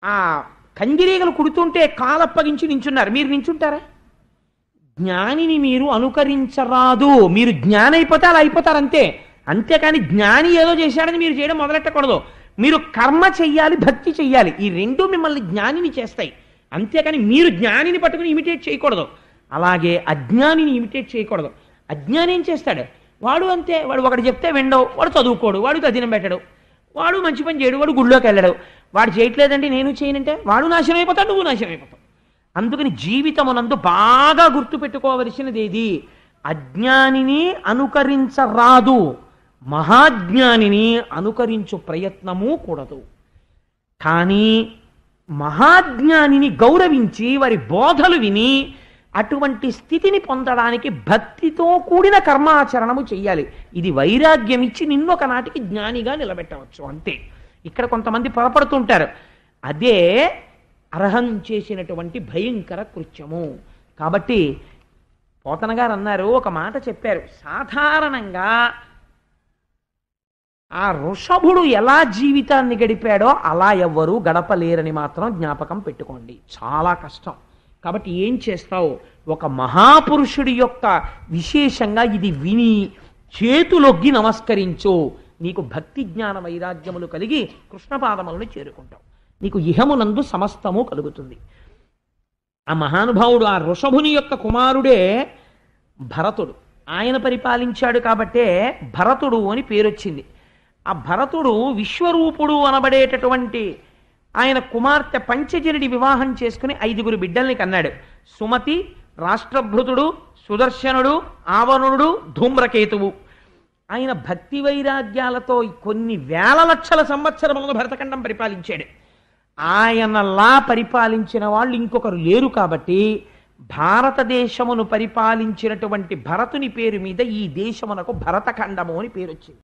ఆ కందిరీగలు కుడుతుంటే కాలప్పగించి నించున్నారు, మీరు నించుంటారా? జ్ఞానిని మీరు అనుకరించరాదు. మీరు జ్ఞాని అయిపోతే అలా అయిపోతారు అంతే. అంతేకాని జ్ఞాని ఏదో చేశాడని మీరు చేయడం మొదలెట్టకూడదు. మీరు కర్మ చెయ్యాలి, భక్తి చెయ్యాలి. ఈ రెండు మిమ్మల్ని జ్ఞానిని చేస్తాయి. అంతేకాని మీరు జ్ఞానిని పట్టుకుని ఇమిటేట్ చేయకూడదు. అలాగే అజ్ఞానిని ఇమిటేట్ చేయకూడదు. అజ్ఞాని ఏం చేస్తాడు? వాడు అంతే, వాడు ఒకటి చెప్తే వినడు, వాడు చదువుకోడు, వాడు తదినం పెట్టడు, వాడు మంచి పని చేయడు, వాడు గుళ్ళోకి వెళ్ళడు. వాడు చేయట్లేదంటే నేను చేయనంటే వాడు నాశనం అయిపోతాడు, నువ్వు నాశనం అయిపోతావు. అందుకని జీవితమునందు బాగా గుర్తుపెట్టుకోవలసినది ఏది? అజ్ఞానిని అనుకరించరాదు, మహాజ్ఞానిని అనుకరించు ప్రయత్నము కూడదు. కానీ మహాజ్ఞానిని గౌరవించి వారి బోధలు విని అటువంటి స్థితిని పొందడానికి భక్తితో కూడిన కర్మాచరణము చెయ్యాలి. ఇది వైరాగ్యం ఇచ్చి నిన్నొక నాటికి జ్ఞానిగా నిలబెట్టవచ్చు అంతే. ఇక్కడ కొంతమంది పొరపడుతుంటారు. అదే అర్హం చేసినటువంటి భయంకర కృత్యము. కాబట్టి పోతన గారు అన్నారు, ఒక మాట చెప్పారు, సాధారణంగా ఆ ఋషభుడు ఎలా జీవితాన్ని గడిపాడో అలా ఎవ్వరూ గడపలేరని మాత్రం జ్ఞాపకం పెట్టుకోండి. చాలా కష్టం. కాబట్టి ఏం చేస్తావు? ఒక మహాపురుషుడి యొక్క విశేషంగా ఇది విని చేతులొగ్గి నమస్కరించు. నీకు భక్తి జ్ఞాన వైరాగ్యములు కలిగి కృష్ణపాదములను చేరుకుంటావు. నీకు ఇహమునందు సమస్తము కలుగుతుంది. ఆ మహానుభావుడు, ఆ ఋషభుని యొక్క కుమారుడే భరతుడు. ఆయన పరిపాలించాడు కాబట్టే భరతుడు అని పేరొచ్చింది. ఆ భరతుడు విశ్వరూపుడు అనబడేటటువంటి ఆయన కుమార్తె పంచజనుడి వివాహం చేసుకుని 5 బిడ్డల్ని కన్నాడు. సుమతి, రాష్ట్రభృతుడు, సుదర్శనుడు, ఆవరుణుడు, ధూమ్రకేతువు. ఆయన భక్తి వైరాగ్యాలతో కొన్ని వేల లక్షల సంవత్సరములను భరతఖండం పరిపాలించాడు. ఆయనలా పరిపాలించిన వాళ్ళు ఇంకొకరు లేరు. కాబట్టి భారతదేశమును పరిపాలించినటువంటి భరతుని పేరు మీద ఈ దేశమునకు భరతఖండము అని పేరు వచ్చింది.